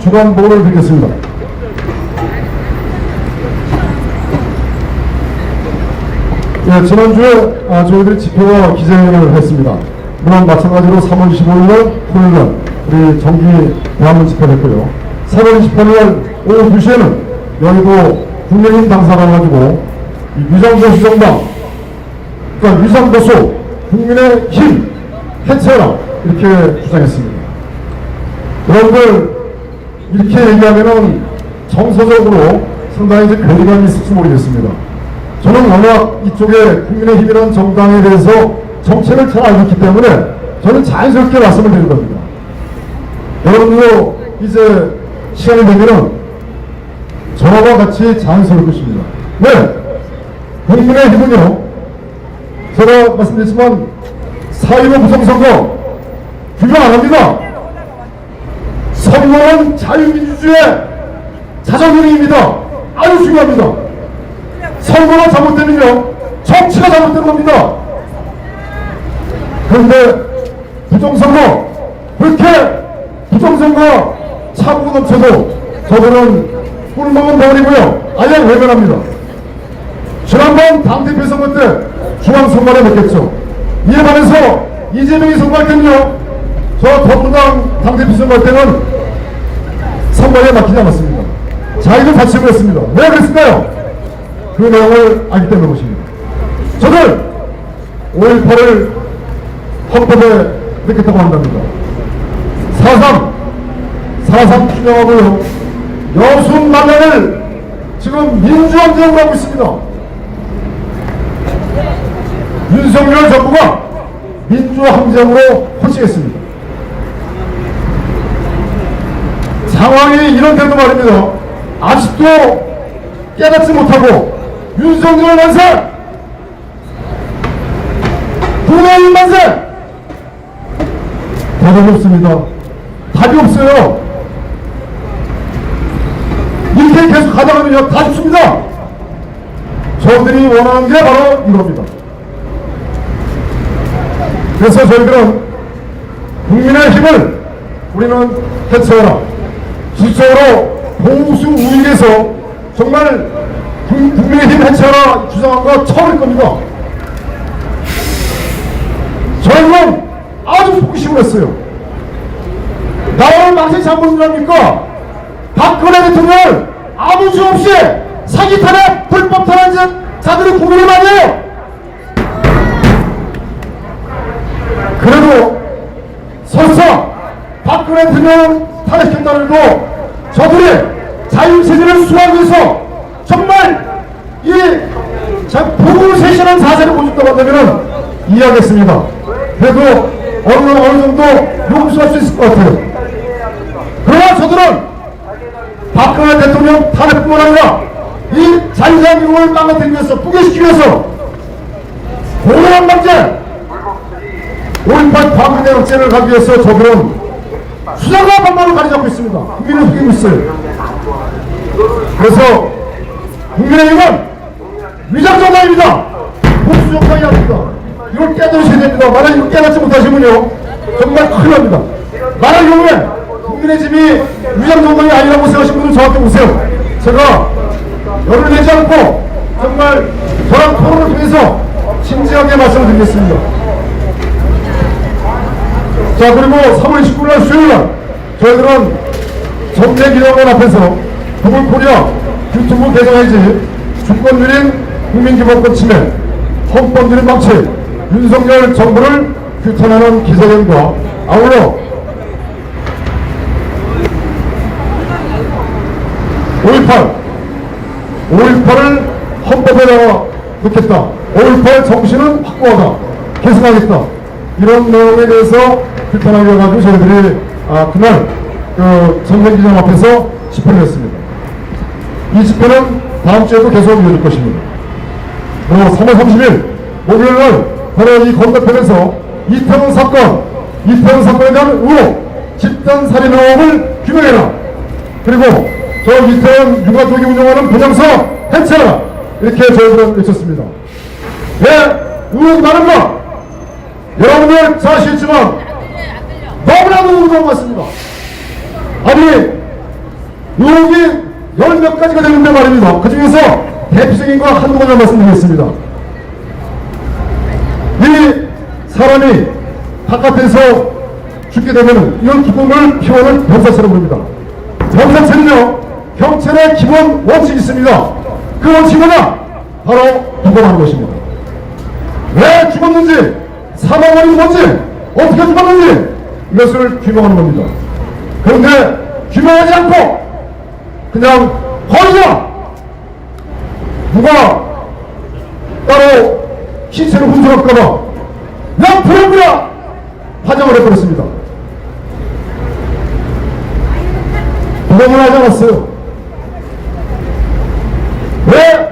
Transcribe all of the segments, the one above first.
주간 보고를 드리겠습니다. 예, 지난주에 저희들이 집회와 기자회견을 했습니다. 물론 마찬가지로 3월 25일 토요일날 우리 정기 대한문 집회를 했고요. 3월 28일 오후 2시에는 여의도 국민의힘 당사를 가지고 위장보수 정당, 그러니까 위장보수 국민의힘 해체라 이렇게 주장했습니다. 여러분들 이렇게 얘기하면은 정서적으로 상당히 이제 괴리감이 있을지 모르겠습니다. 저는 워낙 이쪽에 국민의힘이라는 정당에 대해서 정책을 잘 알고 있기 때문에 저는 자연스럽게 말씀을 드릴 겁니다. 여러분들도 이제 시간이 되면은 저와 같이 자연스러울 것입니다. 네, 국민의힘은요, 제가 말씀드렸지만 4.15 부정선거 규정 안 합니다. 선거는 자유민주주의의 자정론입니다. 아주 중요합니다. 선거가 잘못되면요, 정치가 잘못되는 겁니다. 그런데 부정선거, 그렇게 부정선거 차고 넘쳐도 저들은 꿀먹은 덩어리고요, 아예 외면합니다. 지난번 당대표 선거 때 중앙선거를 냈겠죠. 이에 반해서 이재명이 선거할 때는요, 저 더불어당 당대표 선거할 때는 선거에 맡기지 않았습니다. 자기도 다치고 했습니다. 왜 그랬을까요? 그 내용을 알기 때문에 보십니다. 저는 5.18을 헌법에 넣겠다고 한답니다. 4.3 추정하고요, 여순 만년을 지금 민주항쟁을 하고 있습니다. 윤석열 정부가 민주항쟁으로 호칭했습니다. 상황이 이런데도 말입니다. 아직도 깨닫지 못하고 윤석열 만세! 국민의힘 만세! 답이 없습니다. 답이 없어요. 이렇게 계속 가다가면요, 다 죽습니다. 저들이 원하는 게 바로 이겁니다. 그래서 저희들은 국민의힘을 우리는 해체하라. 실제로 보수 우익에서 정말 국민의힘 해체하라 주장한 거 처음일 겁니다. 저희는 아주 속기심을 했어요. 나라를 망신 잘못을 합니까? 박근혜 대통령을 아무 수 없이 사기 탄핵, 불법 탄핵 자들이 국민을 맞아요. 그래도 설사 박근혜 대통령 탄핵했다고 해도 저들이 자유체제를 수호하기 위해서 정말 이 복음을 세신한 자세를 보여준다고 한다면 이해하겠습니다. 그래도 어느 정도 용서할 수 있을 것 같아요. 그러나 저들은 박근혜 대통령 탄핵뿐만 아니라 이 자유대한민국을 망가뜨리기 위해서, 부결시키기 위해서 고도한 방제, 5.18 광주대 역제를 가기 위해서 저들은 수장과 방법을 가리잡고 있습니다. 국민을 속이고 있어요. 그래서 국민의힘은 위장정당입니다. 복수정당이 아닙니다. 이걸 깨달으셔야 됩니다. 만약 이걸 깨닫지 못하시면요, 정말 큰일 납니다. 만약 경우에 국민의힘이 위장정당이 아니라고 생각하시는 분들 저한테 오세요. 제가 열을 내지 않고 정말 저랑 토론을 통해서 진지하게 말씀을 드리겠습니다. 자, 그리고 3월 19일 수요일날 저희들은 정례기념관 앞에서 더블코리아 유튜브 개정해지 주권유린 국민기본권 침해, 헌법유린 방치, 윤석열 정부를 규탄하는 기자회견과 아울러 5.18을 헌법에다가 넣겠다, 5.18 정신은 확고하다, 계승하겠다, 이런 내용에 대해서 규탄하기 가지고 저희들이 그날 그 정례기념 앞에서 집회를 했습니다. 이 집회는 다음 주에도 계속 이어질 것입니다. 3월 30일 목요일날 바로 이 건너편에서 이태원 사건에 대한 의혹, 집단살인 의혹을 규명해라. 그리고 저 이태원 유가족이 운영하는 분향소 해체하라. 이렇게 저희들은 외쳤습니다. 왜 의혹이 많은가? 여러분들 잘 아시겠지만 너무나도 의도가 많습니다. 아니 의혹이 열 몇 가지가 되는데 말입니다. 그 중에서 대표적인 거 한두 가지 말씀드리겠습니다. 이 사람이 바깥에서 죽게 되면 이런 기쁨을 피워는 병사체로 부릅니다. 병사체는요, 경찰의 기본 원칙이 있습니다. 그 원칙은 바로 부검하는 것입니다. 왜 죽었는지, 사망 원인이 뭔지, 어떻게 죽었는지 이것을 규명하는 겁니다. 그런데 규명하지 않고 그냥 허위야, 누가 따로 시체를 훔쳐갈까봐 그냥 부랴부랴 파장을 해버렸습니다. 부검을 하지 않았어요. 왜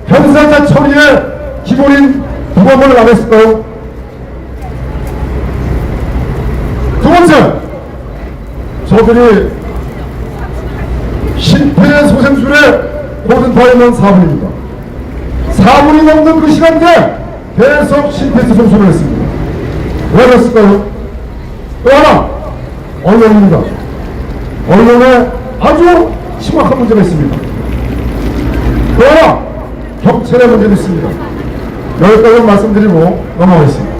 형사자 처리의 기본인 부검을 안 했을까요? 두 번째, 저들이 심폐 소생술에 고전파 있는 4분입니다. 4분이 넘는 그 시간대 계속 심폐소생술을 했습니다. 왜 그랬을까요? 또 하나, 언론입니다. 언론에 아주 심각한 문제가 있습니다. 또 하나, 경찰의 문제도 있습니다. 여기까지 말씀드리고 넘어가겠습니다.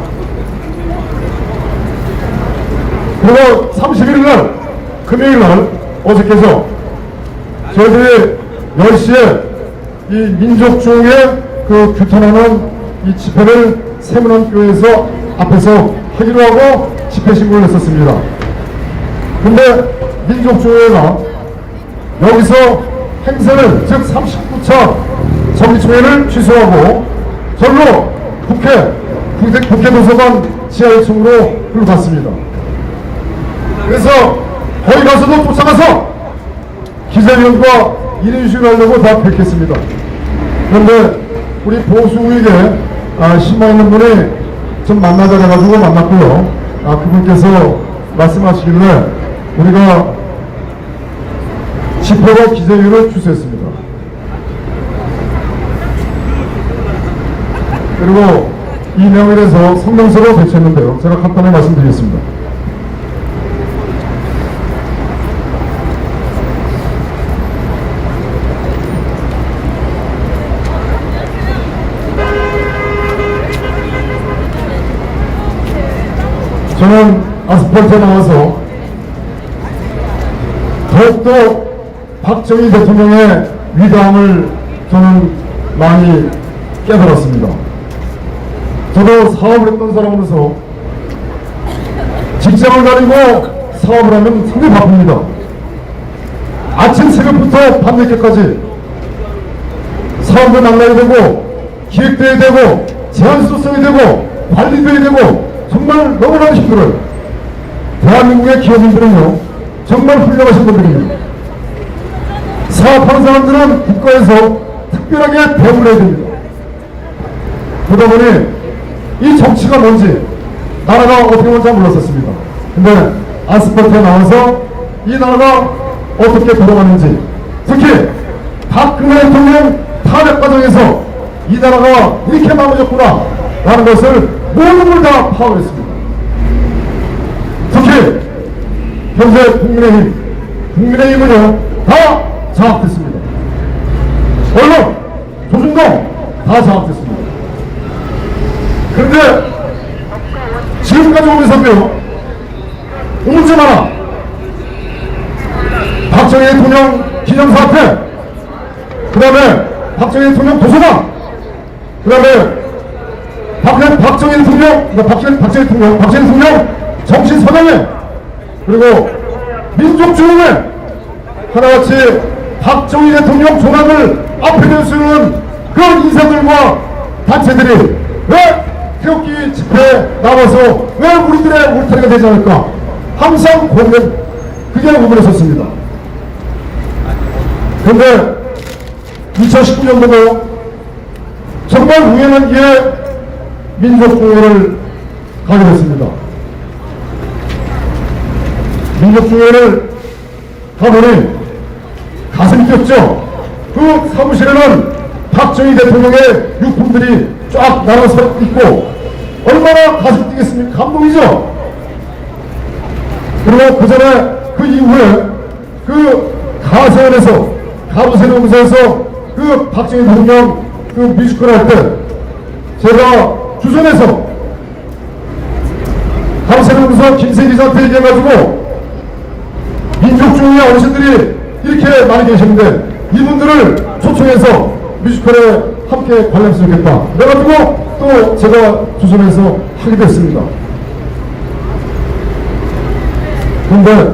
그리고 31일날 금요일날 어저께서 저희들이 10시에 이 민족중의 그 규탄하는 이 집회를 세문안교회에서 앞에서 하기로 하고 집회 신고를 했었습니다. 근데 민족중회가 여기서 행사를, 즉 39차 정기총회를 취소하고 절로 국회 도서관 지하 1층으로 불러갔습니다. 그래서 거기 가서도 쫓아가서 기자회견과 1인식을 하려고 다 뵙겠습니다. 그런데 우리 보수국에 신망 있는 분이 좀 만나자 해가지고 만났고요. 그분께서 말씀하시길래 우리가 집회와 기자회견을 취소했습니다. 그리고 이 내용에 대해서 성명서로 대처했는데요. 제가 간단히 말씀드리겠습니다. 저는 아스팔트에 나와서 더욱더 박정희 대통령의 위대함을 저는 많이 깨달았습니다. 저도 사업을 했던 사람으로서 직장을 다니고 사업을 하면 상당히 바쁩니다. 아침 새벽부터 밤늦게까지 사업도 만나야 되고 기획도 해야 되고 제안서도 써야 되고 관리도 해야 되고 정말 너무나 힘들어요. 대한민국의 기업인들은요 정말 훌륭하신 분들입니다. 사업하는 사람들은 국가에서 특별하게 대우를 해야 됩니다. 그러다 보니 이 정치가 뭔지 나라가 어떻게 뭔지 몰랐었습니다. 근데 아스팔트에 나와서 이 나라가 어떻게 돌아가는지, 특히 박근혜 대통령 탄핵 과정에서 이 나라가 이렇게 망가졌구나 라는 것을 모든 걸 다 파악했습니다. 특히 현재 국민의힘은요 다 장악됐습니다. 언론, 조중동 다 장악됐습니다. 그런데 지금까지 오면서도요 문제 하나, 박정희 대통령 기념사태, 그 다음에 박정희 대통령 도서관, 그 다음에 박정희 대통령 정신선언회, 그리고 민족주의회 하나같이 박정희 대통령 존함을 앞에 내세우는 그런 인사들과 단체들이 왜 태극기 집회에 나와서 왜 우리들의 울타리가 되지 않을까 항상 그게 고민했었습니다. 그런데 2019년도도 정말 우연한 기회에 민족중회를 가게 됐습니다. 민족중회를 가보니 가슴이 뛰었죠. 그 사무실에는 박정희 대통령의 유품들이 쫙 나눠서 있고 얼마나 가슴 뛰겠습니까? 감동이죠. 그리고 그 전에 그 이후에 그 주전에서 가부세공사에서 그 박정희 대통령 그 뮤지컬 할 때 제가 주전에서 가부세공사 김세 기자한테 얘기해가지고 민족주의 어르신들이 이렇게 많이 계셨는데 이분들을 초청해서 뮤지컬에 함께 관람했으면 좋겠다 그래가지고 또 제가 주전에서 하게 됐습니다. 근데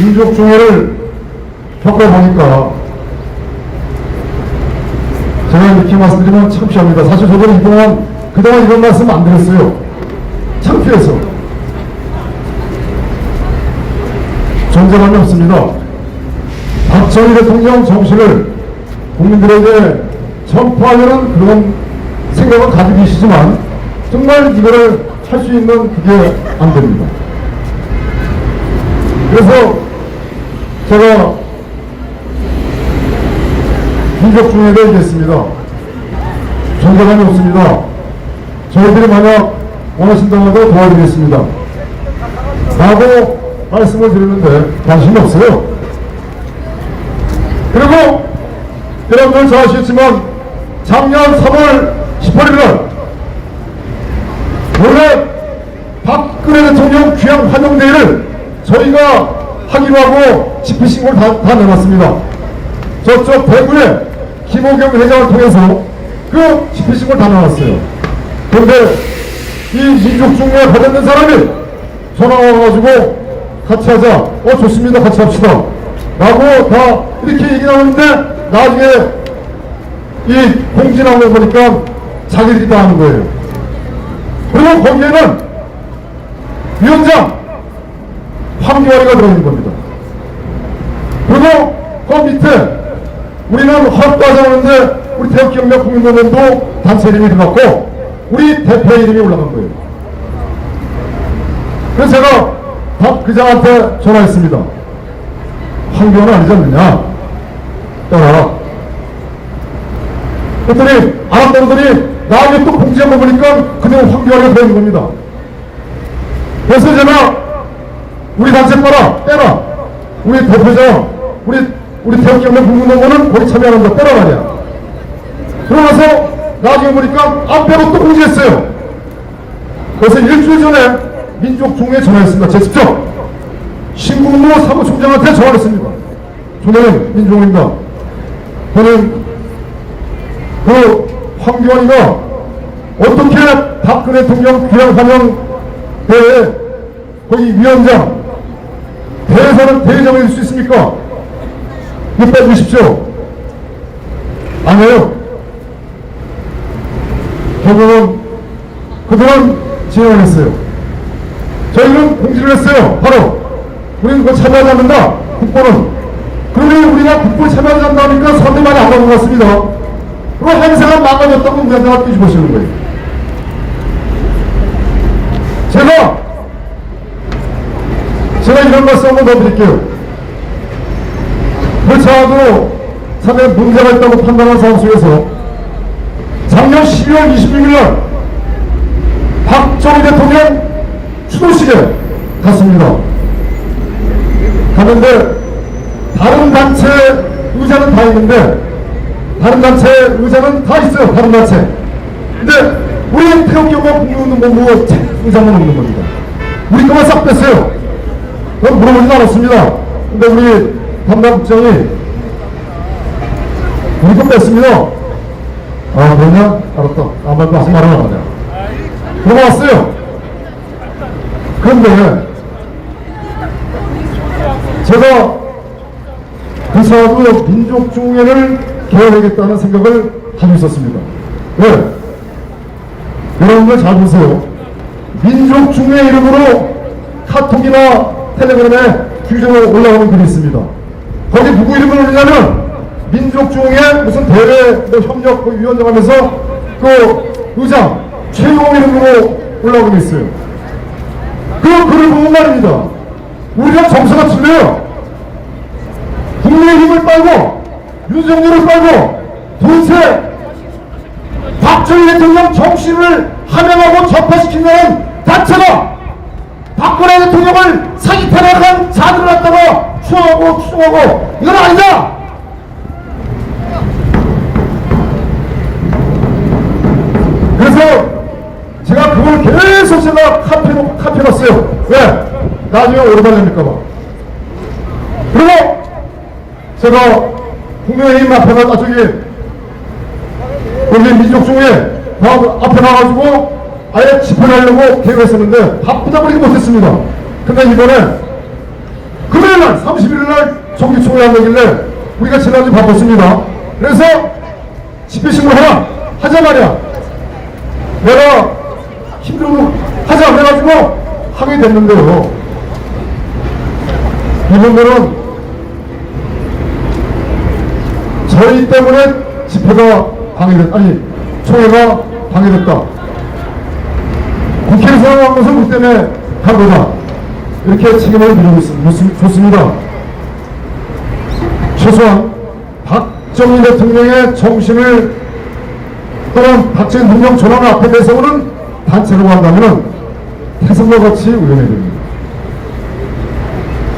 민족중회를 겪어보니까 제가 이렇게 말씀드리면 창피합니다. 사실 저도 그동안 이런 말씀 안 드렸어요. 창피해서. 존재감이 없습니다. 박정희 대통령 정신을 국민들에게 전파하려는 그런 생각은 가지고 계시지만 정말 이거를 할 수 있는 그게 안 됩니다. 그래서 제가 민족중회를 얘기했습니다. 존재감이 없습니다. 저희들이 만약 원하신다고 도와드리겠습니다. 라고 말씀을 드렸는데 관심이 없어요. 그리고 여러분들 잘 아시겠지만 작년 3월 18일 원래 박근혜 대통령 귀향 환영대회를 저희가 하기로 하고 집회 신고를 다 내놨습니다. 저쪽 대구에 김호경 회장을 통해서 그 집회 신고를 다 내놨어요. 그런데 이 민족중에 받았는 사람이 전화가 와가지고 같이 하자. 좋습니다. 같이 합시다. 라고 다 이렇게 얘기 나오는데 나중에 이 공지 나온 거 보니까 자기들이 다 하는 거예요. 그리고 거기에는 위원장 황교안이가 들어있는 겁니다. 그리고 그 밑에 우리는 허락도 하지 않았는데 우리 대학경력 국민노동도 단체 이름이 들어갔고 우리 대표 이름이 올라간 거예요. 그래서 제가 박 기자한테 전화했습니다. 황교안은 아니지 않느냐? 따라. 그랬더니 알았다고 그러더니 나중에 또 공지한 거 보니까 그대로 황교안이 들어있는 겁니다. 그래서 제가 우리 단체 빼라. 우리 대표장, 우리 대학경력 국민노동은 거기 참여하는 거 빼라 말이야. 그러고서 나중에 보니까 안 빼고 또 공지했어요. 그래서 일주일 전에 민족중회에 전화했습니다. 제 직접 신국무 사무총장한테 전화했습니다. 총장님, 민족입니다. 저는 그 황교안이가 어떻게 박근혜 대통령 귀향 환영 대회 거기 위원장 대회에서는 대회장을 할 수 있습니까? 이거 빼주십시오. 안 해요. 결국은 그들은 진행을 했어요. 저희는 공지를 했어요. 바로 우리는 그거 참여하지 않는다. 국보는. 그러니 우리가 국보에 참여하지 않는다니까 사람들이 많이 안 가는 것 같습니다. 그리고 행사가 망가졌다고 우리한테 뒤집어쓰는 거예요. 제가 이런 말씀 한번 더 드릴게요. 그렇지 않아도 상당히 문제가 있다고 판단한 상황 속에서 작년 12월 26일 날 박정희 대통령 추도식에 갔습니다. 갔는데 다른 단체 의자는 다 있는데 다른 단체 의자는 다 있어요. 다른 단체. 근데 우리 태극기가 국민운동본부 의장은 없는 겁니다. 우리 거만 싹 뺐어요. 그건 물어보지도 않았습니다. 근데 우리 담당국장이 우리 거 뺐습니다. 아, 그러냐? 알았다. 아무 말도 하지 말아라 말이야. 그러고 왔어요. 그런데 제가 그 사업으로 민족중회를 개헌하겠다는 생각을 가지고 있었습니다. 왜? 여러분들 잘 보세요. 민족중회 이름으로 카톡이나 텔레그램에 규정으로 올라오는 글이 있습니다. 거기 누구 이름을 올리냐면 민족중회 무슨 대회 뭐 협력 뭐 위원장 하면서 그 의장 최용호 이름으로 올라오고 있어요. 그 글을 보면 말입니다. 우리가 정서가 틀려요. 국민의힘을 빨고 윤석열을 빨고 도대체 박정희 대통령 정신을 함양하고 접화시킨다는 단체가 박근혜 대통령을 사기 탄핵한 자들을 갖다가 추앙하고 추종하고 이건 아니다. 그래서 제가 그걸 계속 제가 카피했어요. 왜? 나중에 오르달립니까봐. 그리고 제가 국민의힘 앞에 가 저기 여기 민족중에 앞에 나가지고 아예 집회하려고 계획했었는데 바쁘다 보니까 못했습니다. 근데 이번에 금요일날 31일날 정기총회 한다길래 우리가 지난주 바빴습니다. 그래서 집회신고 하자 말이야. 내가 힘들고 하자 그래가지고 하게 됐는데요. 이분들은 저희 때문에 집회가 방해됐다. 아니 총회가 방해됐다. 국회를 사용한 것은 우리 때문에 한 거다. 이렇게 책임을 지고 좋습니다. 최소한 박정희 대통령의 정신을 또는 박정희 대통령 전환 앞에 대해서는 단체로 한다면 태선과 같이 우연해야 됩니다.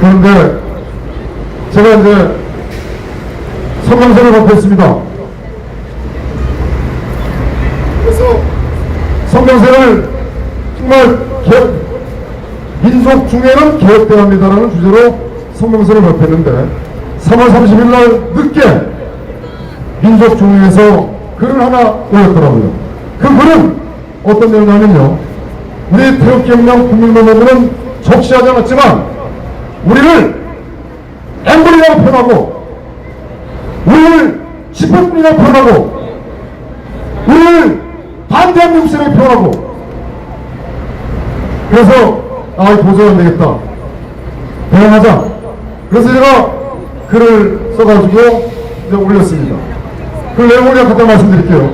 그런데 제가 이제 성명서를 발표했습니다. 그래서 성명서를 정말 민족 중에는 개혁돼야 합니다라는 주제로 성명서를 발표했는데 3월 30일 날 늦게 민족 중에서 글을 하나 올렸더라고요. 그 글은 어떤 내용이냐면요. 우리 태극기혁명 국민운동은 적시하지 않았지만 우리를 엠블이라고 표현하고 우리를 집회꾼이라고 표현하고 우리를 반대한 미국세력이 표현하고 그래서 도저히 안 되겠다. 대응하자. 그래서 제가 글을 써가지고 이제 올렸습니다. 그 내용을 제가 갖다 말씀드릴게요.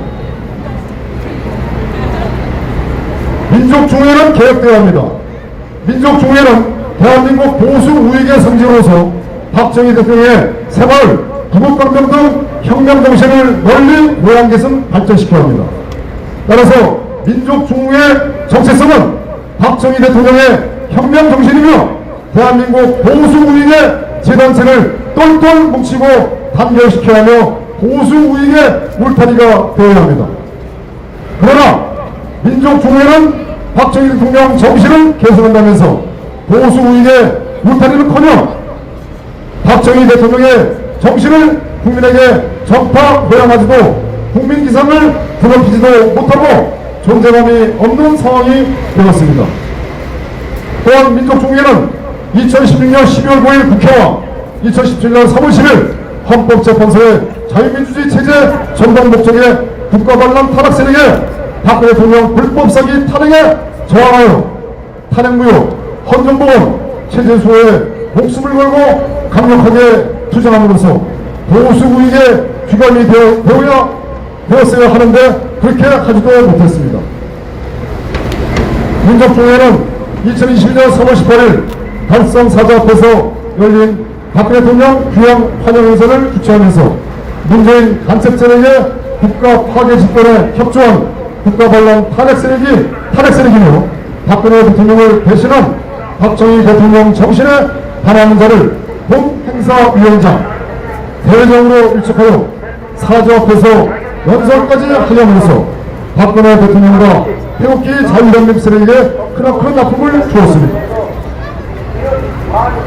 민족중회는 개혁되어야 합니다. 민족중회는 대한민국 보수 우익의 성지로서 박정희 대통령의 새마을, 부국강병 등 혁명 정신을 널리 고양개선 발전시켜야 합니다. 따라서 민족중회 정체성은 박정희 대통령의 혁명 정신이며 대한민국 보수 우익의 재단체를 똘똘 뭉치고 단결시켜야 하며 보수 우익의 울타리가 되어야 합니다. 그러나 민족중회는 박정희 대통령 정신을 개선한다면서 보수 우익의 울타리는커녕 박정희 대통령의 정신을 국민에게 전파 고양하지도 국민 기상을 드높이지도 못하고 존재감이 없는 상황이 되었습니다. 또한 민족중회는 2016년 12월 9일 국회와 2017년 3월 10일 헌법재판소의 자유민주주의 체제 전방 목적의 국가반란 타락 세력의 박근혜 대통령 불법 사기 탄핵에 저항하여 탄핵무효, 헌정법원, 체제 수호에 목숨을 걸고 강력하게 투쟁함으로써 보수 우익의 귀감이 되었어야 하는데 그렇게 하지도 못했습니다. 민족중회는 2021년 3월 18일 달성 사자 앞에서 열린 박근혜 대통령 귀향 환영행사를 주최하면서 문재인 간첩 세력의 국가 파괴 집권에 협조한 국가반란 탄핵 세력이며 박근혜 대통령을 대신한 박정희 대통령 정신에 반하는 자를 본 행사위원장 대회장으로 일축하여 사저 앞에서 연설까지 하려면서 박근혜 대통령과 태극기 자유단립 세력에게 크나큰 아픔을 주었습니다.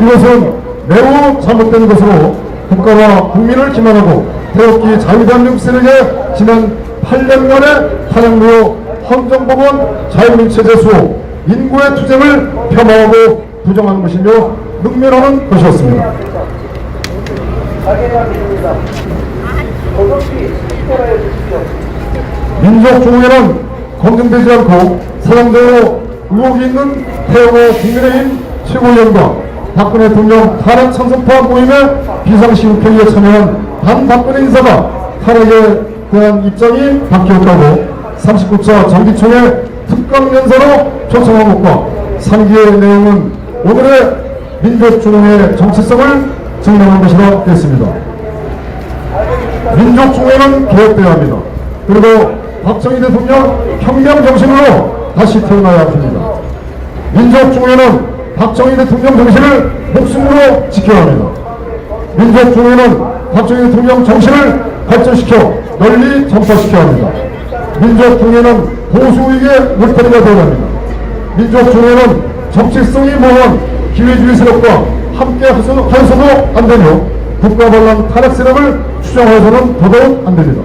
이것은 매우 잘못된 것으로 국가와 국민을 기만하고 태극기 자유단립 세력의 지난 8년간의 탄핵무효, 헌정법원, 자유민체제 수호, 인구의 투쟁을 폄하하고 부정하는 것이며 능멸하는 것이었습니다. 민족중회는 검증되지 않고 사상적으로 의혹이 있는 태영호 국민의힘 최고위원과 박근혜 대통령 탄핵 찬성파 모임의 비상시국회의에 참여한 반박근혜 인사가 탄핵에 대한 입장이 바뀌었다고 39차 정기총회 특강연사로 초청한 것과 3기의 내용은 오늘의 민족중회의 정체성을 증명한 것이라 했습니다. 민족중회는 개혁되어야 합니다. 그리고 박정희 대통령 혁명 정신으로 다시 태어나야 합니다. 민족중회는 박정희 대통령 정신을 목숨으로 지켜야 합니다. 민족중에는 박정희 대통령 정신을 발전시켜 널리 전파시켜야 합니다. 민족중에는 보수익의 울타리가 되어야 합니다. 민족중에는 정치성이 모호한 기회주의 세력과 함께 하여서도 안되며 국가반란 탄핵 세력을 추정하여서는 더더욱 안됩니다.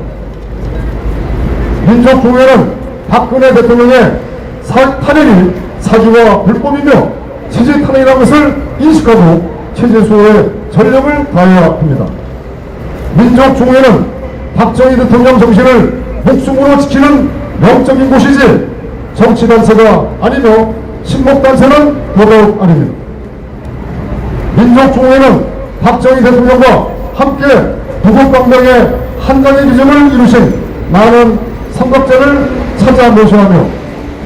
민족중에는 박근혜 대통령의 탄핵이 사기와 불법이며 체제 탄핵이라는 것을 인식하고 체제 수호에 전력을 다해야 합니다. 민족중에는 박정희 대통령 정신을 목숨으로 지키는 명적인 곳이지 정치단체가 아니며 친목단체는 더더욱 아닙니다. 민족중에는 박정희 대통령과 함께 부국강병의 한강의 비전을 이루신 많은 삼각자를 찾아 모셔하며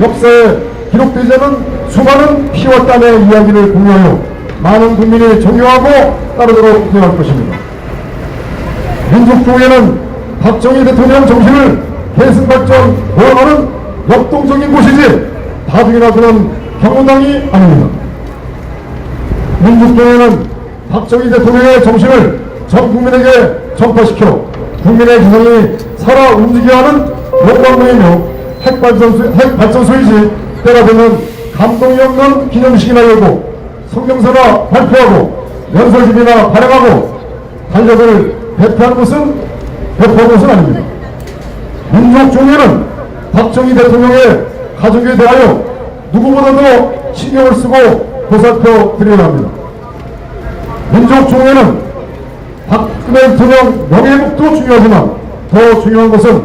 역사에 기록되지 않은 수많은 피와 땀의 이야기를 공유하여 많은 국민이 존경하고 따르도록 해야 할 것입니다. 민족중에는 박정희 대통령 정신을 계승발전 보호하는 역동적인 곳이지 다둥이나 그런 경호당이 아닙니다. 민족중에는 박정희 대통령의 정신을 전 국민에게 전파시켜 국민의 기성이 살아 움직여야 하는 영광로이며 핵발전소이지 때가 되면 감동이 없는 기념식이나 열고 성명서나 발표하고 연설집이나 발행하고 달력을 배포하는 것은 아닙니다. 민족중에는 박정희 대통령의 가족에 대하여 누구보다도 신경을 쓰고 보살펴 드려야 합니다. 민족중에는 박근혜 대통령 명예회복도 중요하지만 더 중요한 것은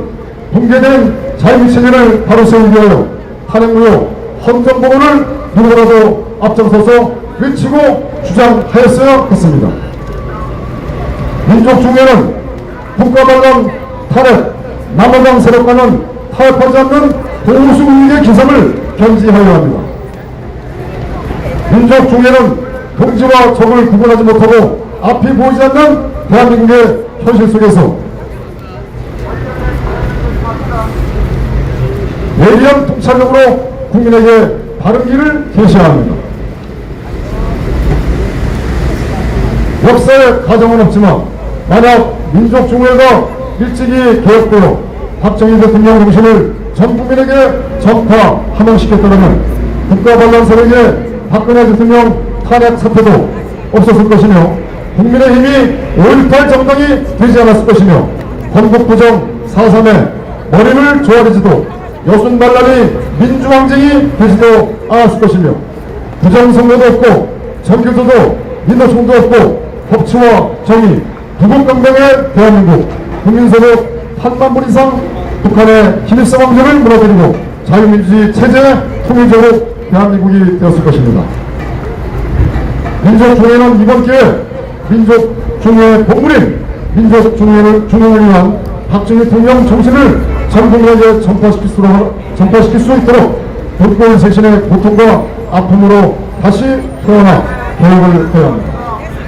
붕괴된 자유체제를 바로 세우기 위하여 탄핵무효 헌정복원을 누구라도 앞장서서 외치고 주장하였어야 했습니다. 민족중에는 국가반란 탄핵 남아당 세력과는 타협하지 않는 보수운동의 기성을 견지하여야 합니다. 민족중에는 동지와 적을 구분하지 못하고 앞이 보이지 않는 대한민국의 현실 속에서 예리한 통찰력으로 국민에게 바른 길을 제시해야 합니다. 역사의 가정은 없지만 만약 민족중회가 일찍이 개혁되어 박정희 대통령 정신을 전 국민에게 전파 함양시켰다면 국가반란 세력의 박근혜 대통령 탄핵 사태도 없었을 것이며 국민의힘이 5.18 정당이 되지 않았을 것이며 건국부정 4.3의 머리를 조아리지도 여순반란이 민주항쟁이 되지도 않았을 것이며 부정선거도 없고 전교조도 민노총도 없고 법치와 정의, 부국강병의 대한민국, 국민소득 8만 불 이상 북한의 힘입성 왕정을 무너뜨리고 자유민주주의 체제 통일조국 대한민국이 되었을 것입니다. 민족중회는 이번 기회에 민족중회 본물인 민족중회를 위한 박정희 대통령 정신을 전 국민에게 전파시킬 수 있도록 불꽃 세신의 고통과 아픔으로 다시 태어나 개혁을 해야 합니다.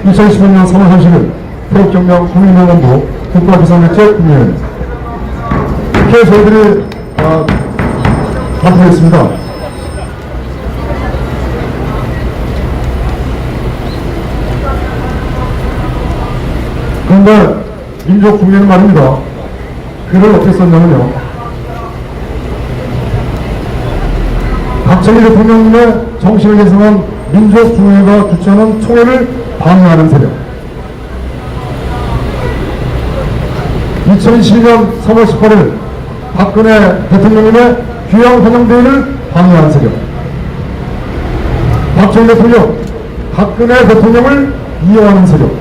2015년 3월 30일 태극경량 국민의원부 국가비상대책 국민회의 이렇게 저희들이 발표했습니다. 그런데 민족중회는 말입니다. 글을 어떻게 썼냐면요. 박정희 대통령님의 정신을 계승한 민족중회가 주최하는 총회를 방해하는 세력, 2012년 3월 18일 박근혜 대통령님의 귀향 환영대회를 방해하는 세력, 박정희 대통령, 박근혜 대통령을 이용하는 세력,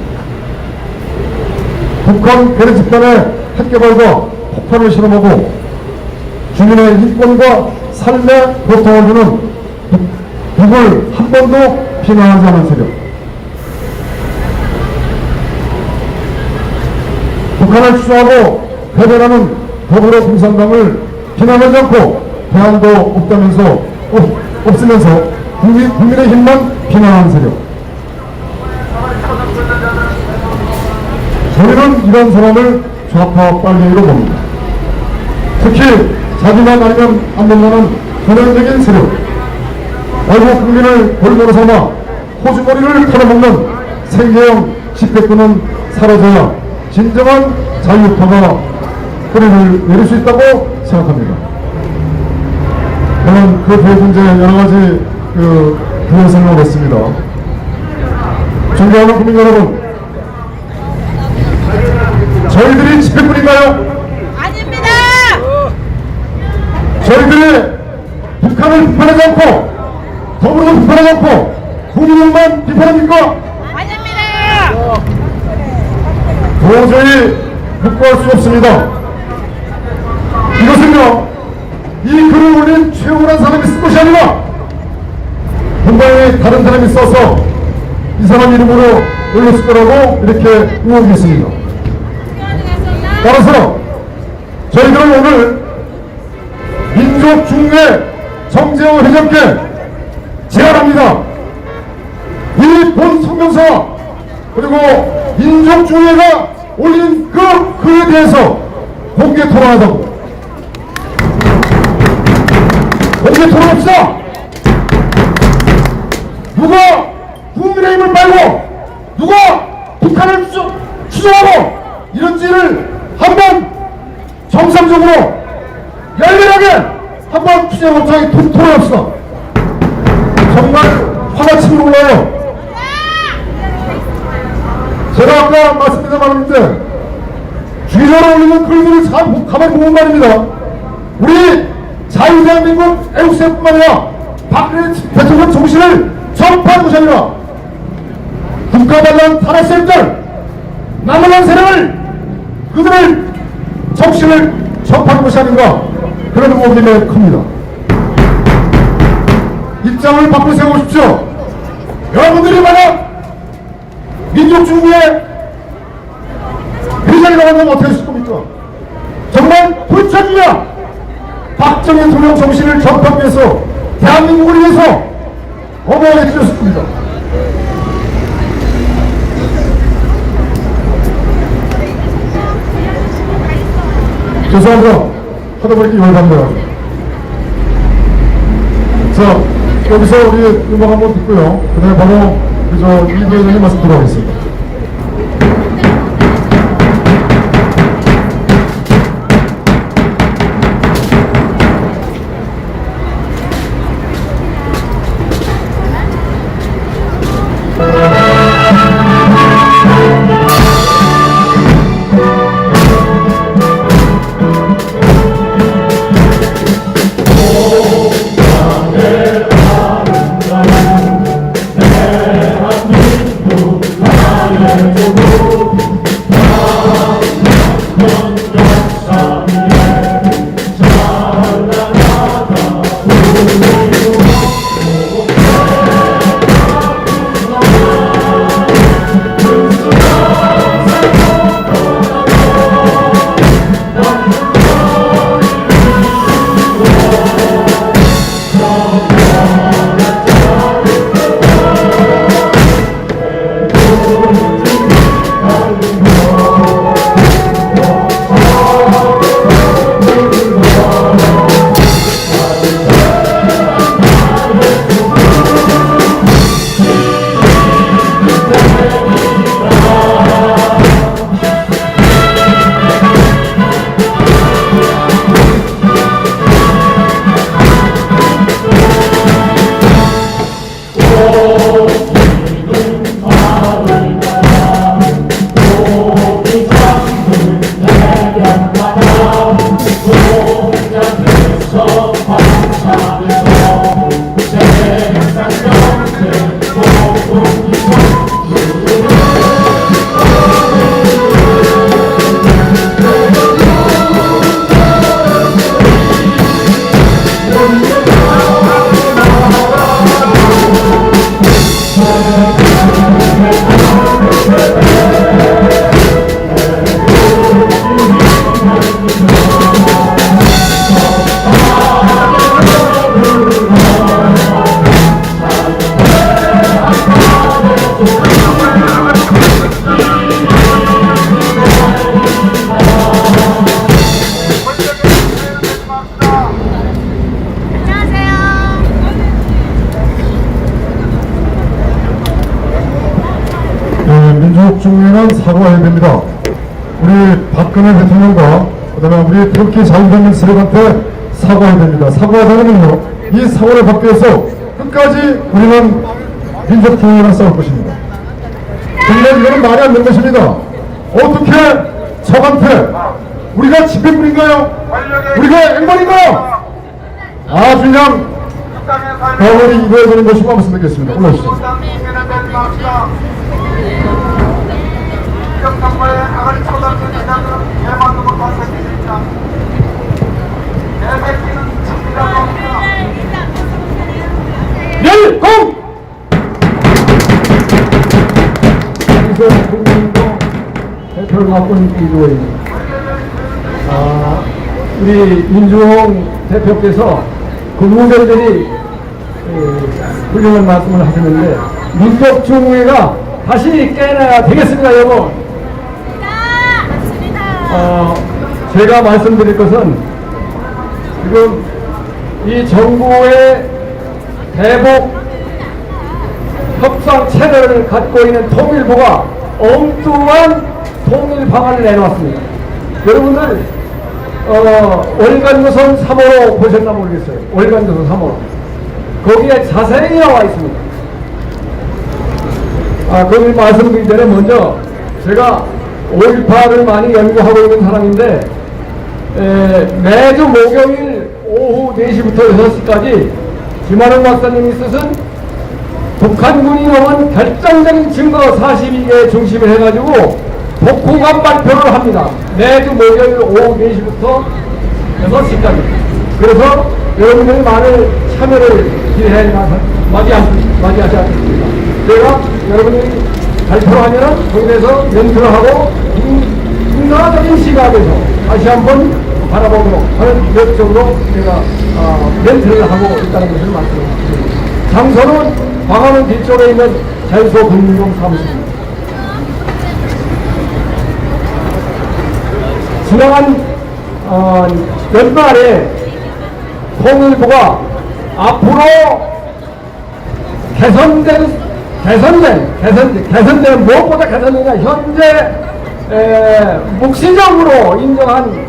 북한 괴뢰 집단의 핵개발과 폭탄을 실험하고 주민의 인권과 삶의 고통을 주는 북을 한 번도 비난하지 않은 세력, 북한을 추종하고 배변하는 더불어공산당을 비난하지 않고 대안도 없으면서 국민의 힘만 비난하는 세력. 저희는 이런 사람을 좌파 빨갱이로 봅니다. 특히 자기만 아니면 안 된다는 전형적인 세력, 외국 국민을 골고루 삼아 호주머리를 털어먹는 생계형 집회꾼은 사라져야 진정한 자유파가 뿌리를 내릴 수 있다고 생각합니다. 저는 그 부분제 여러가지 부연설명을 했습니다. 존경하는 국민 여러분, 저희들이 집회꾼인가요? 아닙니다. 저희들이 북한을 비판하지 않고 더불어도 비판하지 않고 국민만 비판합니까? 아닙니다. 도저히 묵과할 수 없습니다. 이것은요, 이 글을 올린 최후란 사람이 쓴 것이 아니라 본방에 다른 사람이 써서 이 사람 이름으로 올렸을 거라고 이렇게 의혹이 있습니다. 따라서 저희들은 오늘 민족중흥회 정재호 회장께 제안합니다. 이 본 성명서와 그리고 민족중흥회가 올린 그 글에 대해서 공개 토론하자고. 공개 토론합시다. 누가 국민의힘을 빨고 누가 북한을 추종하고 이런지를 한번 정상적으로 열렬하게 한번 투쟁업장에 토론합시다. 정말 화가 치밀어 올라요. 제가 아까 말씀드린 말인데 주기적으로 올리는 글들을 참 가만히 보면 말입니다. 우리 자유대한민국 애국세뿐만 아니라 박근혜 대통령 정신을 전파한 것이 아니라 국가반란 탄핵세력들 남한한 세력을 그들의 정신을 전파한 것이 아닌가 그런 의혹이 매우 큽니다. 입장을 바꾸어 세워보십시오. 여러분들이 만약 민족중흥회 회장이 나간다면 어떻게 하실 겁니까? 정말 불천이야. 박정희 대통령 정신을 전파하기 위해서 대한민국을 위해서 어머하게 뛰었을 겁니다. 죄송합니다. 하다 보니까 열받네요. 자, 여기서 우리 음악 한번 듣고요. 그 다음에 바로 이 부회장님 말씀 들어가겠습니다. 우리 박근혜 대통령과 그다음에 우리 태극기 자유민주 세력한테 사과해야 됩니다. 사과하지 않으면요, 이 사과를 받기 위해서 끝까지 우리는 민족 통일을 싸울 것입니다. 정말 이거는 말이 안 되는 것입니다. 어떻게 적한테 우리가 집행부인가요? 우리가 앵벌인가요? 아주 그냥 어머니 이거에 되는 것이 말씀드리겠습니다. 올라오시죠. 열공! 국민도 대표를 맡고 있는 이주호입니다. 우리 민주홍 대표께서 국무위원들이 훌륭한 말씀을 하시는데 민족중흥회가 다시 깨어나야 되겠습니다, 여러분. 제가 말씀드릴 것은 지금 이 정부의 대북 협상 채널을 갖고 있는 통일부가 엉뚱한 통일 방안을 내놓았습니다. 여러분들 월간조선 3호로 보셨나 모르겠어요. 월간조선 3호 거기에 자세히 나와 있습니다. 거기 말씀드리기 전에 먼저 제가 5.18을 많이 연구하고 있는 사람인데 매주 목요일 오후 4시부터 6시까지 김한웅 박사님이 쓰신 북한군이 넘은 결정적인 증거 42개 중심을 해가지고 독후감 발표를 합니다. 매주 목요일 오후 4시부터 6시까지. 그래서 여러분들이 많은 참여를 기대해 맞이하지 않겠습니다. 제가 여러분들이 발표를 하면 거기에서 멘트를 하고 인간적인 시각에서 다시 한번 바라보도록 하는 목적으로 제가 멘트를 하고 있다는 것을 말씀드립니다. 장소는 광화문 뒤쪽에 있는 자유소 금융용 사무실입니다. 지나간 연말에 통일부가 앞으로 개선된 무엇보다 개선되냐 현재 묵시적으로 인정한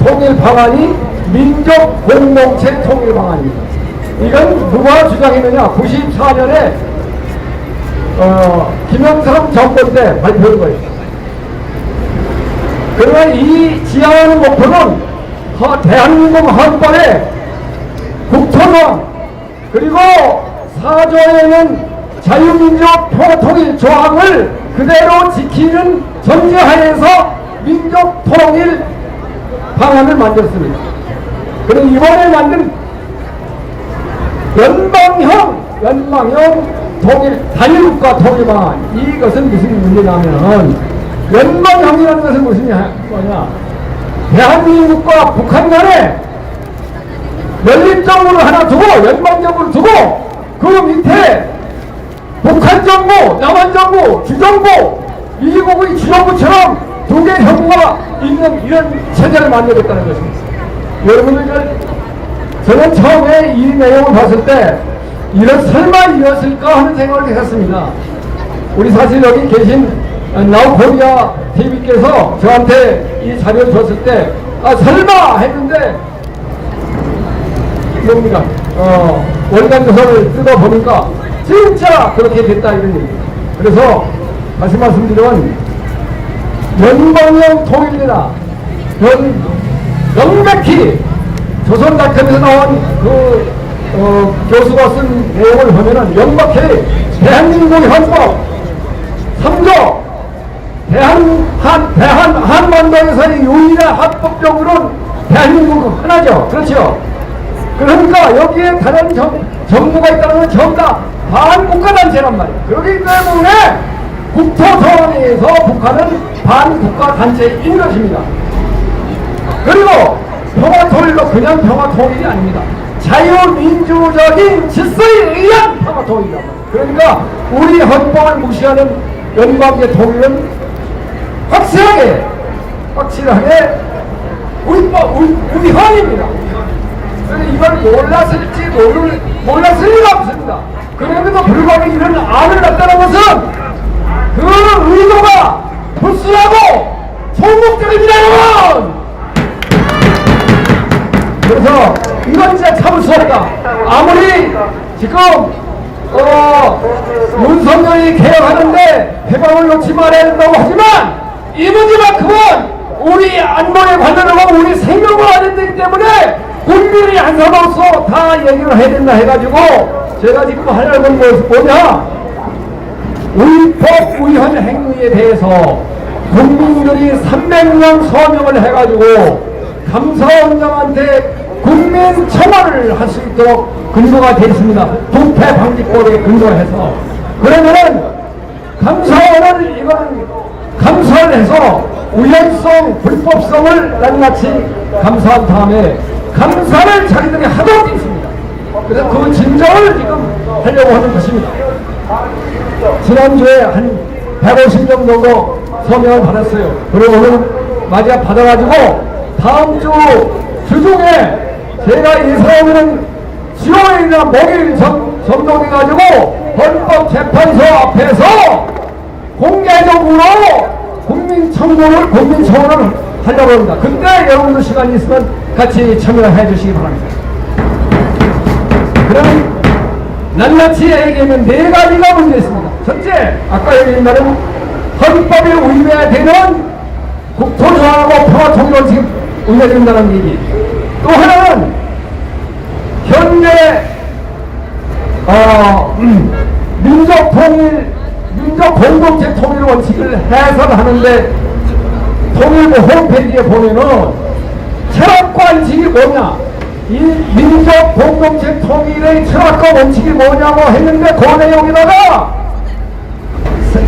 통일 방안이 민족 공동체 통일 방안입니다. 이건 누가 주장했느냐? 94년에 김영삼 정권 때 발표한 거예요. 그러나 이 지향하는 목표는 대한민국 헌법의 국토조항 그리고 4조에는 자유민족 평화통일 조항을 그대로 지키는 전제하에서 민족 통일 방안을 만들었습니다. 그럼 이번에 만든 연방형 통일 단일국가 통일 방안, 이것은 무슨 문제냐면 연방형이라는 것은 무슨 뭐냐, 대한민국과 북한 간에 연립정부를 하나 두고 연방정부를 두고 그 밑에 북한 정부, 남한 정부, 주정부, 미국의 주정부처럼 두 개의 정부가 있는 이런 체제를 만들겠다는 것입니다. 여러분들, 저는 처음에 이 내용을 봤을 때 설마 이랬을까 하는 생각을 했습니다. 우리 사실 여기 계신 나우코리아 TV께서 저한테 이 자료를 줬을 때 설마 했는데 뭡니까? 월간조선을 뜯어보니까 진짜 그렇게 됐다 이런 얘기입니다. 그래서 다시 말씀드리면 연방형 통일이다. 명백히 조선닷컴에서 나온 교수가 쓴 내용을 보면은 명백히 대한민국의 헌법 3조 한반도에서의 유일한 합법적으로는 대한민국은 하나죠. 그렇죠? 그러니까 여기에 다른 정부가 있다는 건 전부 다 반국가단체란 말이에요. 그렇기 때문에 국토조항에서 북한은 반국가단체인 것입니다. 그리고 평화통일도 그냥 평화통일이 아닙니다. 자유민주적인 질서에 의한 평화통일이다. 그러니까 우리 헌법을 무시하는 연방제 통일은 확실하게 우리 헌입니다. 그래서 이걸 몰랐을 리가 없습니다. 그럼에도 불구하고 이런 안을 냈다는 것은 그 의도가 불순하고 그래서 이건 진짜 참을 수 없다. 아무리 지금 윤석열이 개혁하는데 해방을 놓지 말아야 된다고 하지만 이 문제만큼은 우리 안보에 관련하고 우리 생명과 관련되기 때문에 국민이 한 사람으로서 다 얘기를 해야 된다 해가지고 제가 지금 하려는 건 뭐냐, 위법 위헌 행위에 대해서 국민들이 300명 서명을 해가지고 감사원장한테 국민 청원을 할 수 있도록 근거가 되어 있습니다. 부패 방지법에 근거해서. 그러면은 감사원은 이건 감사를 해서 우연성, 불법성을 낱낱이 감사한 다음에 감사를 자기들이 하도록 되어 있습니다. 그래서 그 진정을 지금 하려고 하는 것입니다. 지난주에 한 150명 정도 서명을 받았어요. 그리고 오늘 마지막 받아가지고 다음 주 주중에 제가 예상하는 수요일이나 목요일 정도돼가지고 헌법재판소 앞에서 공개적으로 국민청원을 하려고 합니다. 그때 여러분들 시간이 있으면 같이 참여해 주시기 바랍니다. 그럼 낱낱이 얘기하면 네 가지가 문제 있습니다. 첫째, 아까 얘기한 말은 헌법에 위배되는 국토조화하고 평화통일원칙이 위배된다는 얘기. 또 하나는 현재 민족 공동체 통일 원칙을 해설하는데 통일부 홈페이지에 보면은 철학과 원칙이 뭐냐, 이 민족 공동체 통일의 철학과 원칙이 뭐냐고 했는데 그 내용에다가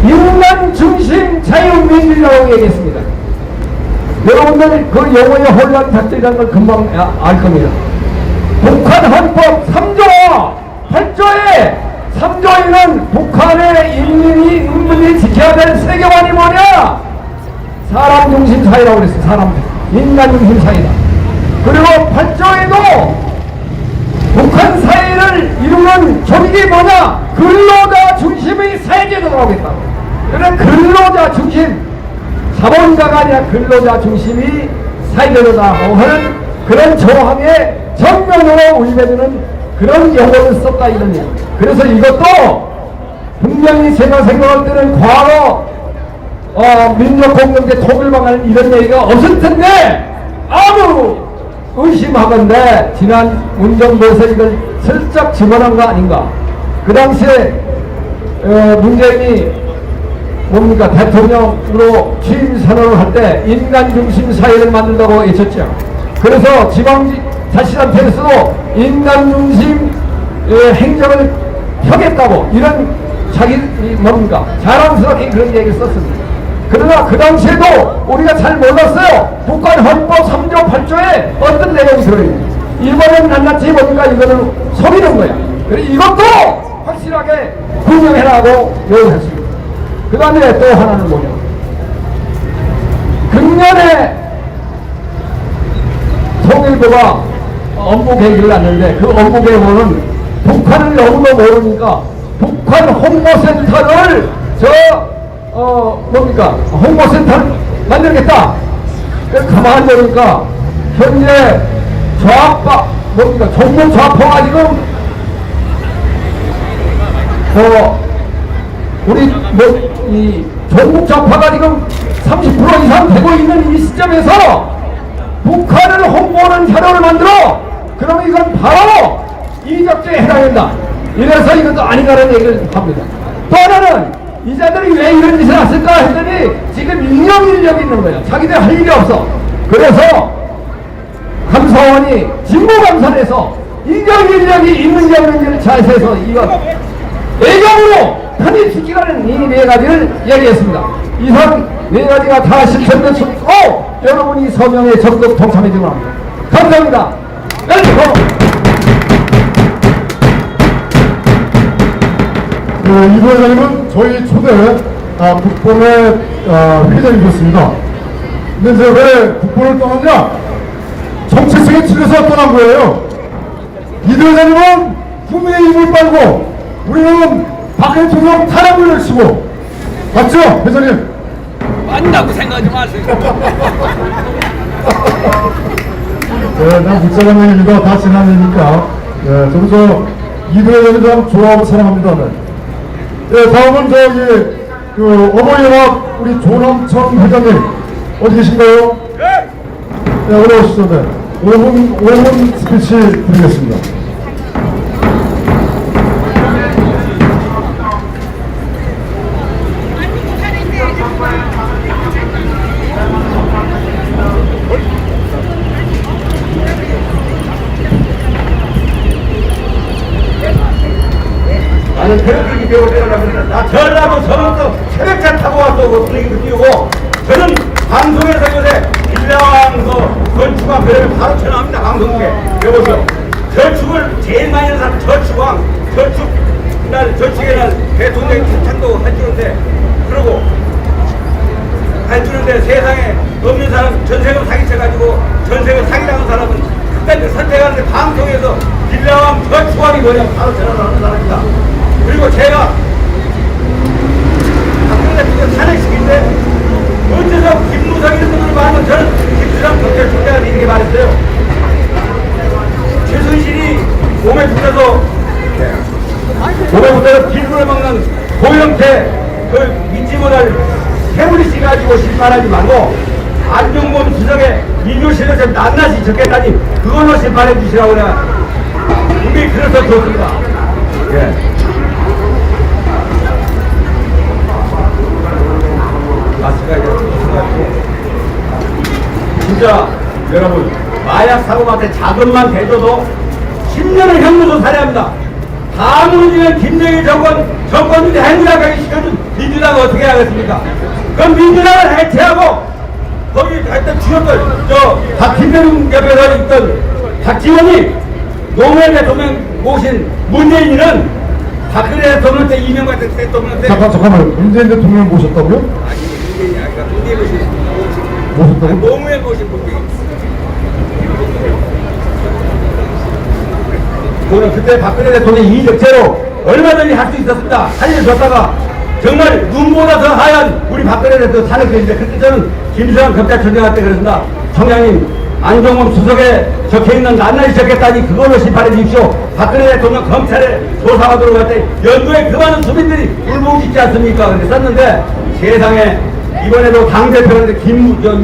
인간 중심 자유민주주의라고 얘기했습니다. 여러분들 그 용어의 혼란 작전이라는 걸 금방 알 겁니다. 북한 헌법 3조 8조에 3조에는 북한의 인민이 지켜야 될 세계관이 뭐냐? 사람 중심 사회라고 그랬어요. 사람, 인간 중심 사회다. 그리고 8조에도 북한 사회를 이루는 조직이 뭐냐? 근로자 중심의 사회제도라고 했다. 그래, 근로자 중심, 자본가가 아니라 근로자 중심이 사회제도다고 하는 그런 조항에 정면으로 위배되는 그런 용어를 썼다 이런 얘기. 그래서 이것도 분명히 제가 생각할 때는 과거 민족공동체 통일방안 이런 얘기가 없을 텐데 아무 의심하건대 지난 문정부에서 이걸 슬쩍 집어넣은 거 아닌가. 그 당시에 문재인이 뭡니까 대통령으로 취임 선언을 할 때 인간 중심 사회를 만든다고 외쳤죠. 그래서 지방자치단체에서도 인간 중심 행정을 펴겠다고 이런 자기 뭡니까 자랑스럽게 그런 얘기를 썼습니다. 그러나 그 당시에도 우리가 잘 몰랐어요. 북한 헌법 3조 8조에 어떤 내용이 들어있는지. 이번엔 낱낱이 보니까 이거는 속이는 거야. 그래서 이것도 확실하게 구명해라고 요구했습니다. 그 다음에 또 하나는 뭐냐, 금년에 통일부가 업무 계획을 놨는데 그 업무 계획은 북한을 너무도 모르니까 북한 홍보센터를 홍보센터를 만들겠다. 가만히 보니까 현재 좌파 종북 좌파가 지금 이 종북 좌파가 지금 30% 이상 되고 있는 이 시점에서 북한을 홍보하는 자료를 만들어. 그러면 이건 바로 이적죄에 해당된다. 이래서 이것도 아니라는 얘기를 합니다. 또 하나는 이자들이 왜 이런 짓을 했을까 했더니 지금 인력인력이 있는 거예요. 자기들 할 일이 없어. 그래서 감사원이 직무감사를 해서 인력인력이 있는지 없는지를 잘 세서 이거 애경으로 편입시키라는 이 네 가지를 얘기했습니다. 이상 네 가지가 다 실천됐고 여러분이 서명에 적극 동참해 주기 바랍니다. 감사합니다. 이 부회장님은 저희 초대 국본의 회장이셨습니다. 근데 이제 왜 국본을 떠났냐? 정체성에 찔려서 떠난 거예요. 이 회장님은 국민의 힘을 빨고 우리는 박 대통령 탄압을 외치고, 맞죠, 회장님? 맞다고 생각하지 마세요. 난 묵살한 얘기입니다. 다 지난 얘기니까. 네, 저도 이들의 연장 좋아하고 사랑합니다. 네, 다음은 저기, 어버이연합 우리 조남청 회장님, 어디 계신가요? 네, 올라오시죠. 네. 5분 스피치 드리겠습니다. 나는 태극기 배우고 내려갑니다. 나 전라도 서울도 새벽차 타고 와서 분위기도 띄우고 저는 방송에서 요새 빌라왕서 건축왕 배를 바로 전화합니다. 방송국에 여보세요. 저축을 제일 많이 하는 사람 저축왕 저축의 날 대통령이 칭찬도 해주는데 그러고 해주는데 세상에 없는 사람 전세금 사기쳐가지고 전세금 사기당한 사람은 그때를 선택하는데 방송에서 빌라왕 저축왕이 뭐냐고 바로 전화를 하는 사람입니다. 그리고 제가 박근혜 탄핵시킬 때 어째서 김무성 이런 분을 말하면 저는 김수남 경찰청장한테 이렇게 말했어요. 최순실이 몸에 붙어서 빌부를 먹는 고영태 그 믿지 못할 태블릿이 가지고 심판하지 말고 안종범 수석의 민주실을 좀 낱낱이 적겠다니 그걸로 심판해 주시라고 내가 우리 그래서 좋습니다. 예. 진짜 여러분 마약 사고한테 자금만 대줘도 10년을 형무소 살해합니다. 다 무너지는 김정일 정권들이 행진하게 시켜준 민주당은 어떻게 하겠습니까? 그럼 민주당을 해체하고 거기 하여튼 주역들 박김대중 옆에서 있던 박지원이 노무현 대통령 모신 문재인이는 박근혜 대통령 때 이명박 대통령 때 잠깐만요. 문재인 대통령 모셨다고요? 아니 문재인이 아니라 문재인 모셨다고? 노무현 모신 분이 저는 그때 박근혜 대통령이 이적체로 얼마든지 할 수 있었습니다. 살려줬다가 정말 눈보다 더 하얀 우리 박근혜 대통령 탄핵했는데 그때 저는 김수환 검찰총장한테 그랬습니다. 총장님 안종범 수석에 적혀있는 낱낱이 적겠다니 그걸로 심판해 주십시오. 박근혜 대통령 검찰에 조사하도록 할 때 연도에 그 많은 수민들이 울부짖지 않습니까? 그렇게 썼는데 세상에 이번에도 당대표인데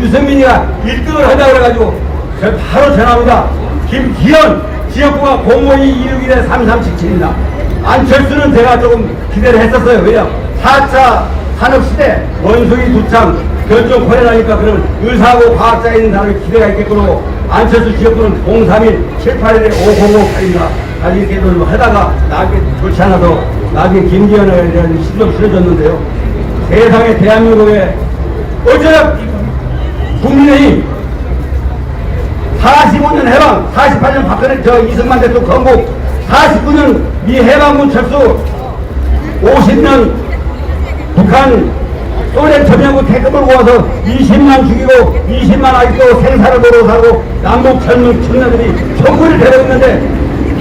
유승민이가 1등을 하자고 그래가지고 제가 바로 전화합니다. 김기현 지역구가 052 261에 3377입니다. 안철수는 제가 조금 기대를 했었어요. 왜냐 4차 산업시대 원숭이 두창 결정 코레라니까 그러면 의사하고 과학자에 있는 사람이 기대가 있겠고 안철수 지역구는 031 781에 5058입니다. 아직 이렇게 하다가 나중에 좋지 않아서 나중에 김기현에 대한 신경 실어줬는데요. 세상에 대한민국에 어쩌다 국민의힘 45년 해방, 48년 박근혜 이승만 대통령 건국, 49년 미 해방군 철수, 50년 북한 소련 점령군 태극을 모아서 20만 죽이고 20만 아직도 생사를 보러 살고 남북 젊은 청년들이 총구를 되고 있는데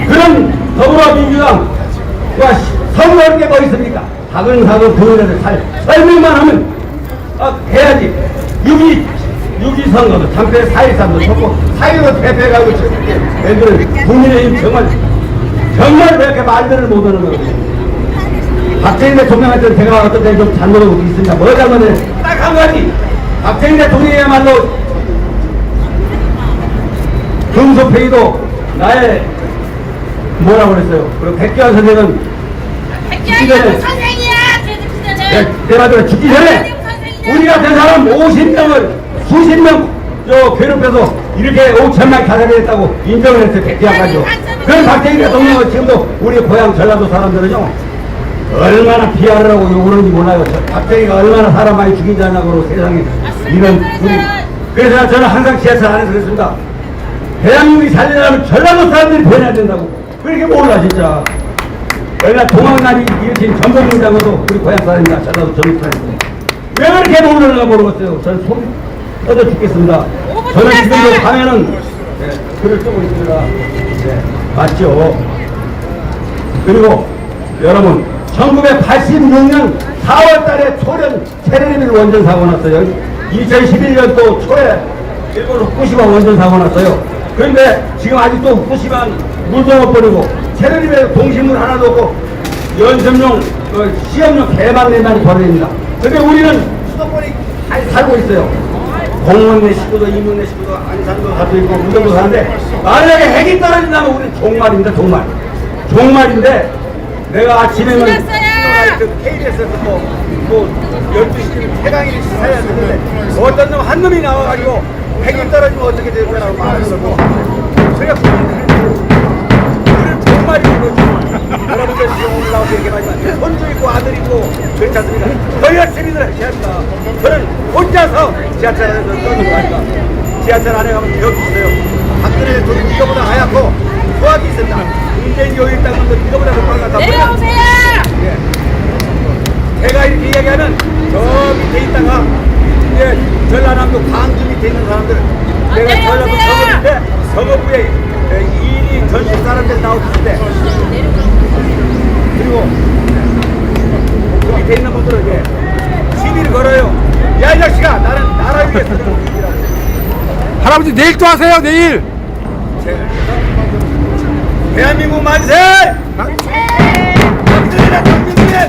그런 더불어민주당과 선거할 게 뭐 있습니까? 사근사근 그들을 설명만 하면 해야지. 6.2 선거도 장패 4.13도 쳤고 4.15 대패가고 있었는데 애들은 국민의힘 정말 왜 이렇게 말들을 못하는 거예요. 박정희 대통령한테 제가 어떤 때 좀 잘못하고 있습니다. 뭐 잘못해? 딱 한 가지. 박정희 대통령이야말로 금속회의도 나의 뭐라고 그랬어요. 그리고 백기환 선생은 백기환 선생이야. 내가 들어 죽기 전에 우리 같은 사람 50명을 수십 명 괴롭혀서 이렇게 5천만 가담했다고 인정을 했어요. 백기환까지요. 그런 박정희 대통령은 지금도 우리 고향 전라도 사람들은요 얼마나 피하를 하고 욕을 하는지 몰라요. 박정희가 얼마나 사람 많이 죽인 줄 아냐고 세상에 이런 우리 그래서 저는 항상 지하철 안에서 그랬습니다. 대한민국이 살려면 전라도 사람들이 변해야 된다고. 그렇게 몰라 진짜. 얼마나 동학남이 일으킨 전범군장어도 우리 고향 사람이나 전라도 전북 사람입니다. 왜 그렇게 모르는가 모르겠어요. 저는 속이 떠져 죽겠습니다. 저는 지금도 밤에는 글을 쓰고 있습니다. 맞죠? 그리고 여러분 1986년 4월 달에 소련 체르노빌 원전 사고 났어요. 2011년도 초에 일본 후쿠시마 원전 사고 났어요. 그런데 지금 아직도 후시만 물도 못 버리고 체르림에 동식물 하나도 없고 연습용 시험용 개만내만 버립니다. 근데 우리는 수도권이 잘 살고 있어요. 공무원 내 식구도 이문 내 식구도 안산도 가도 있고 무정도 사는데 만약에 핵이 떨어진다면 우리는 종말입니다. 종말인데 내가 아침에는 KBS에서 또 12시 최강일이 시사를 했는데 어떤 놈 한 놈이 나와가지고 핵이 떨어지면 어떻게 될 거라고 말하는 거고 제가 우리는 종말이고 여러분들 지금 오늘 나와서 얘기하지만 손주 있고 아들 있고 그렇지 않습니까? 저희가 시민들 해야 합니다. 저는 혼자서 지하철 안에서 떠는 거 아닙니까? 지하철 안에 가면 기억이 있어요. 박근혜 대통령이 이거보다 하얗고 소화기 있습니다. 문재인 요일 땅도 이거보다 더 빨갛다. 내려오세요. 예. 제가 이렇게 이야기하면 저 밑에 있다가 이제 전라남도 광주 밑에 있는 사람들 내가 전라도 서거부인데 서거부에 이인이 전신 사람들 나오는데 그리고 그 밑에 있는 분들은 이제 시비를 걸어요. 야 이 자식아 나는 나라 위해서 할아버지 내일 또 하세요 내일. 대한민국 만세! 박근혜나 국민들의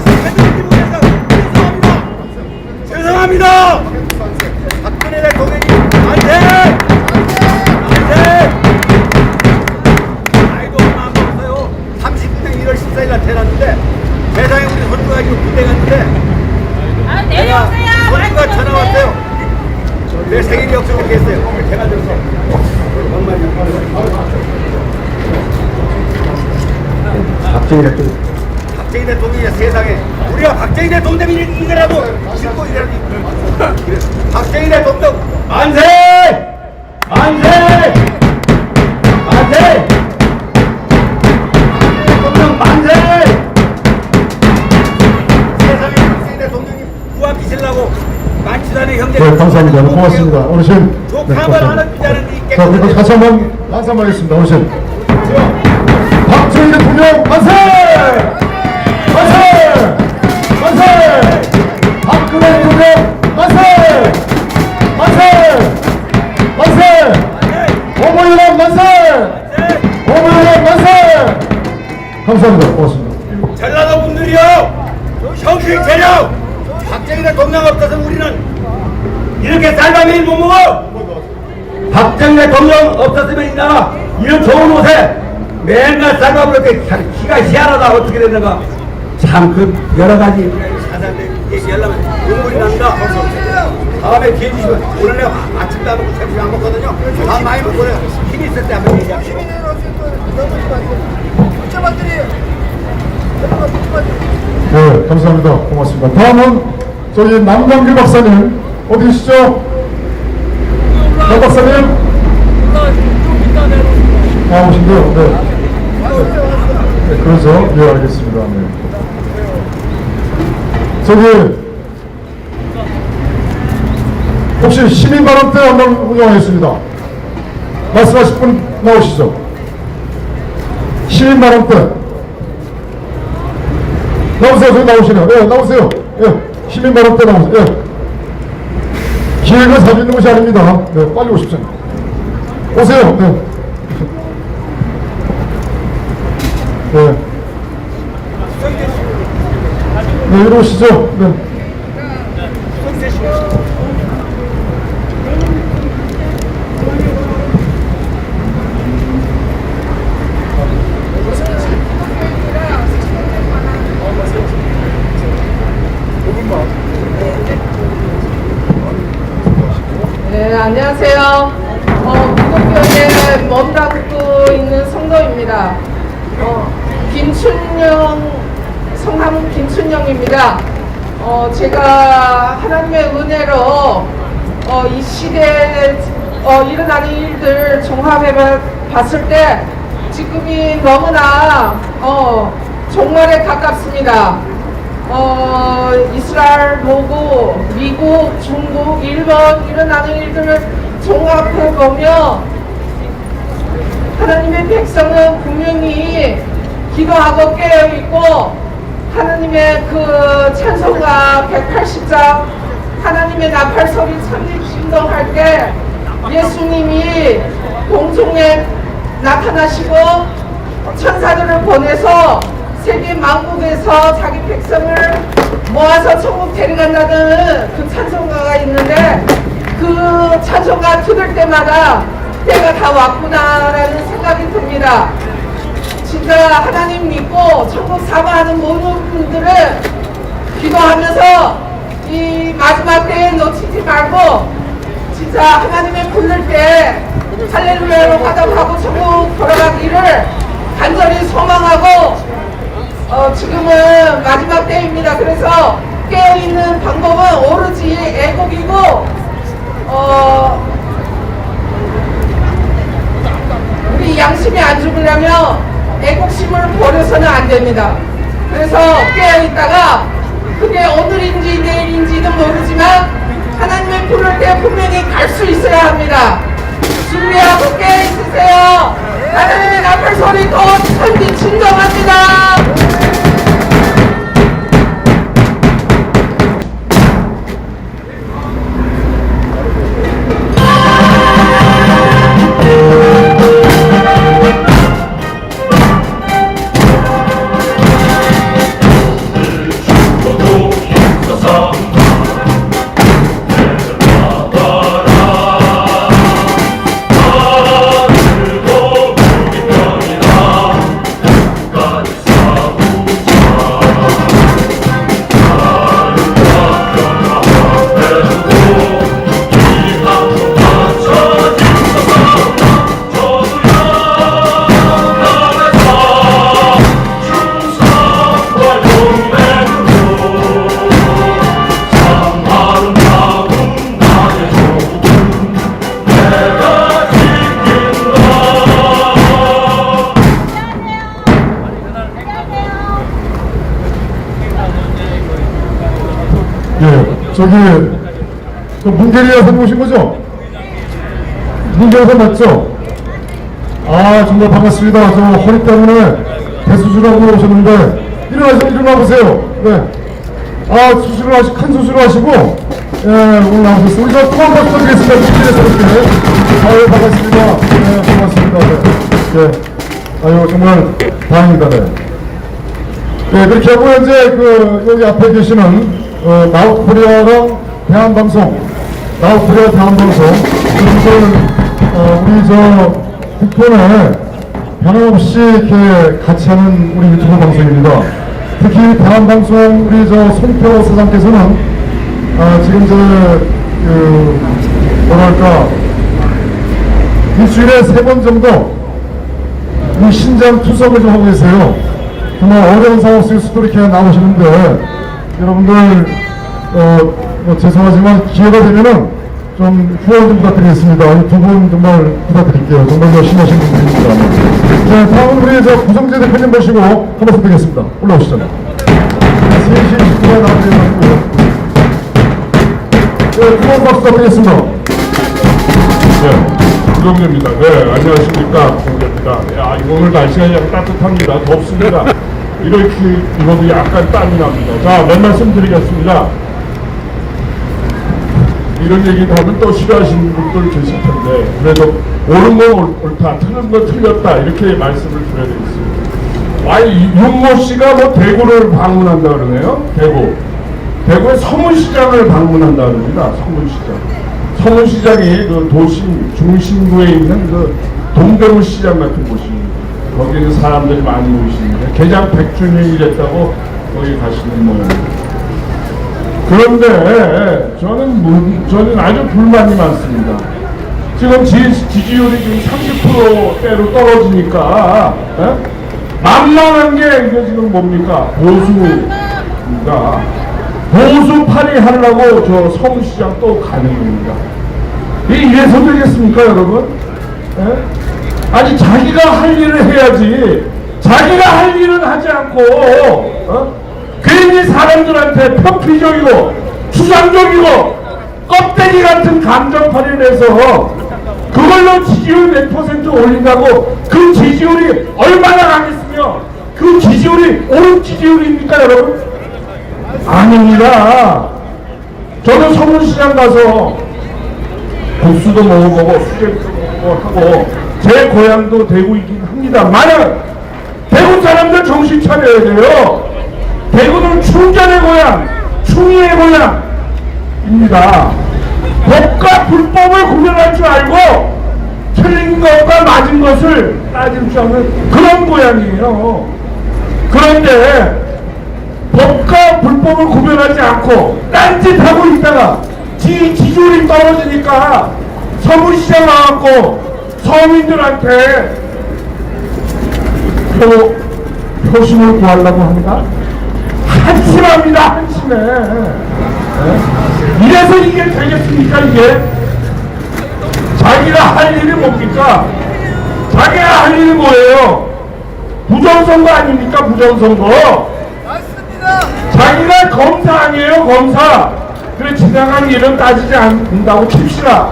세대를 위해서 죄송합니다. 박근혜 대통령이 만세! 만세! 아이고 얼마 안 먹었어요. 39년 1월 14일 날 태어났는데 세상에 우리 손주가 지금 군대 갔는데 아, 내가 내려오세요. 손주가 전화 왔어요. 내 생일이 없으면 됐어요. 제가 들었어. 박정희 대통령이 세상에 우리가 박정희 대통령 이거라도 싣고 이래라도 박정희 대통령 만세! 만세! 만세! 대통령 만세! 세상에 박정희 대통령이 구합기실라고 만치산의 형제 네, 감사합니다. 고맙습니다. 어르신. 네, 한번 하는 비자는 자, 그리고 다시 한번 만세하겠습니다. 어르신. 박정희 대통령 만세! 만세! 만세! 박근혜 대통령 만세! 만세! 만세! 어머니랑 만세! 어머니랑 만세! 감사합니다. 고맙습니다. 전라도 분들이요 정신 차려. 박정희 대통령 없어서 우리는 이렇게 쌀밥을 못 먹어. 박정희 대통령 없었으면 이 나라 이런 좋은 옷에 맨날 쌀밥을 이렇게 기가 희한하다 어떻게 됐는가. 참 그 여러 가지 사람들 얘기하려면 눈물이 난다. 다음에 기회 주시면 오늘 내가 아침도 안 먹고 점심 안 먹거든요. 밥 많이 먹고 내가 힘이 있을 때 한번 얘기할게요. 네, 감사합니다. 고맙습니다. 다음은 저기 남강규 박사님 어디 계시죠? 남 박사님? 나오신데요. 네. 네, 그래서 네, 알겠습니다. 네. 저기 혹시 시민발언 때 한번 운영하겠습니다. 말씀하실 분 나오시죠? 시민발언 때 나오세요. 저기 나오시네요. 예, 나오세요. 예, 시민발언 때 나오세요. 예. 기회가 사주 있는 것이 아닙니다. 네, 빨리 오십시오. 오세요. 네. 네. 네, 이리 오시죠. 네. 네, 안녕하세요. 무급교에 머무르고 있는 성도입니다. 성함은 김춘영입니다. 제가 하나님의 은혜로 이 시대에 일어나는 일들 종합해 봤을 때 지금이 너무나 종말에 가깝습니다. 이스라엘 보고 미국, 중국, 일본 일어나는 일들을 종합해 보면 하나님의 백성은 분명히 기도하고 깨어있고 하나님의 그 찬송가 180장 하나님의 나팔소리 천립신동할 때 예수님이 동성에 나타나시고 천사들을 보내서 세계 만국에서 자기 백성을 모아서 천국 데려간다는 그 찬송가가 있는데 그 찬송가 들을 때마다 때가 다 왔구나라는 생각이 듭니다. 진짜 하나님 믿고 천국 사모하는 모든 분들은 기도하면서 이 마지막 때에 놓치지 말고 진짜 하나님의 부를 때 할렐루야로 화답하고 천국 돌아가기를 간절히 소망하고 지금은 마지막 때입니다. 그래서 깨어있는 방법은 오로지 애국이고 우리 양심이 안 죽으려면 애국심을 버려서는 안 됩니다. 그래서 깨어있다가 그게 오늘인지 내일인지는 모르지만 하나님의 부를 때 분명히 갈 수 있어야 합니다. 준비하고 깨어있으세요. 하나님의 나팔 소리 곧 천지 진동합니다. 저기 문계리 여사 오신 거죠? 문계리 여사 맞죠? 아 정말 반갑습니다. 저 허리 때문에 대수술하고 오셨는데 일어나 보세요. 네. 아 수술을 큰 수술을 하시고 오늘 나오셨어요. 우리 또한 번 부탁드리겠습니다. 문계리 여사님께. 아유 반갑습니다. 네 반갑습니다. 네. 아유 정말 다행입니다. 네. 네 그렇게 하고 이제 여기 앞에 계시는 나우코리아랑 대한방송, 나우코리아 대한방송, 우리 저 국본에 변함없이 이렇게 같이 하는 우리 유튜브 방송입니다. 특히 대한방송 우리 저 손표 사장께서는 지금 뭐랄까 일주일에 3번 정도 이 신장 투석을 좀 하고 계세요. 정말 어려운 상황 속에서도 이렇게 나오시는데. 여러분들 죄송하지만 기회가 되면은 좀 후원 좀 부탁드리겠습니다. 이 두 분 정말 부탁드릴게요. 정말 열심히 하신 분들입니다. 자, 다음 우리 저 구성재 대표님 모시고 한 말씀 드리겠습니다. 올라오시죠. 3시 20분에 나와주셔서 후원 박수 부탁드리겠습니다. 네, 구성재입니다. 네, 안녕하십니까. 구성재입니다. 야, 오늘 날씨가 약 따뜻합니다. 덥습니다. 이렇게 입어도 약간 땀이 납니다. 자, 몇 말씀 드리겠습니다. 이런 얘기 하면 또 싫어하시는 분들 계실 텐데, 그래도 옳은 건 옳다, 틀린 건 틀렸다, 이렇게 말씀을 드려야 되겠습니다. 아니, 윤모 씨가 뭐 대구를 방문한다 그러네요? 대구의 서문시장을 방문한다 그럽니다. 서문시장이 그 도심, 중심부에 있는 그 동대문 시장 같은 곳입니다. 거기는 사람들이 많이 오시는데 개장 100주년이 됐다고 거기 가시는 모양입니다. 그런데 저는 아주 불만이 많습니다. 지금 지지율이 지금 30%대로 떨어지니까 만만한 게 이게 지금 뭡니까? 보수입니다. 보수파리 하려고 저 서울시장 또 가는 겁니다. 이래서 되겠습니까 여러분? 아니 자기가 할 일을 해야지. 자기가 할 일은 하지 않고 괜히 사람들한테 편피적이고 추상적이고 껍데기 같은 감정파리를 내서 그걸로 지지율 몇 퍼센트 올린다고 그 지지율이 얼마나 가겠으며 그 지지율이 옳은 지지율입니까 여러분? 아닙니다. 저는 서문시장 가서 국수도 먹어보고 수제도 하고 제 고향도 대구이긴 합니다만은 대구 사람들 정신 차려야 돼요. 대구는 충전의 고향, 충의의 고향입니다. 법과 불법을 구별할 줄 알고 틀린 것과 맞은 것을 따질 줄 아는 그런 고향이에요. 그런데 법과 불법을 구별하지 않고 딴짓하고 있다가 지지율이 떨어지니까 서울시장 나왔고 서민들한테 표심을 구하려고 합니다. 한심합니다. 한심해. 네? 이래서 이게 되겠습니까? 이게 자기가 할 일이 뭡니까? 자기가 할 일이 뭐예요? 부정선거 아닙니까? 부정선거. 자기가 검사 아니에요? 검사. 그래 지나간 일은 따지지 않는다고 칩시다.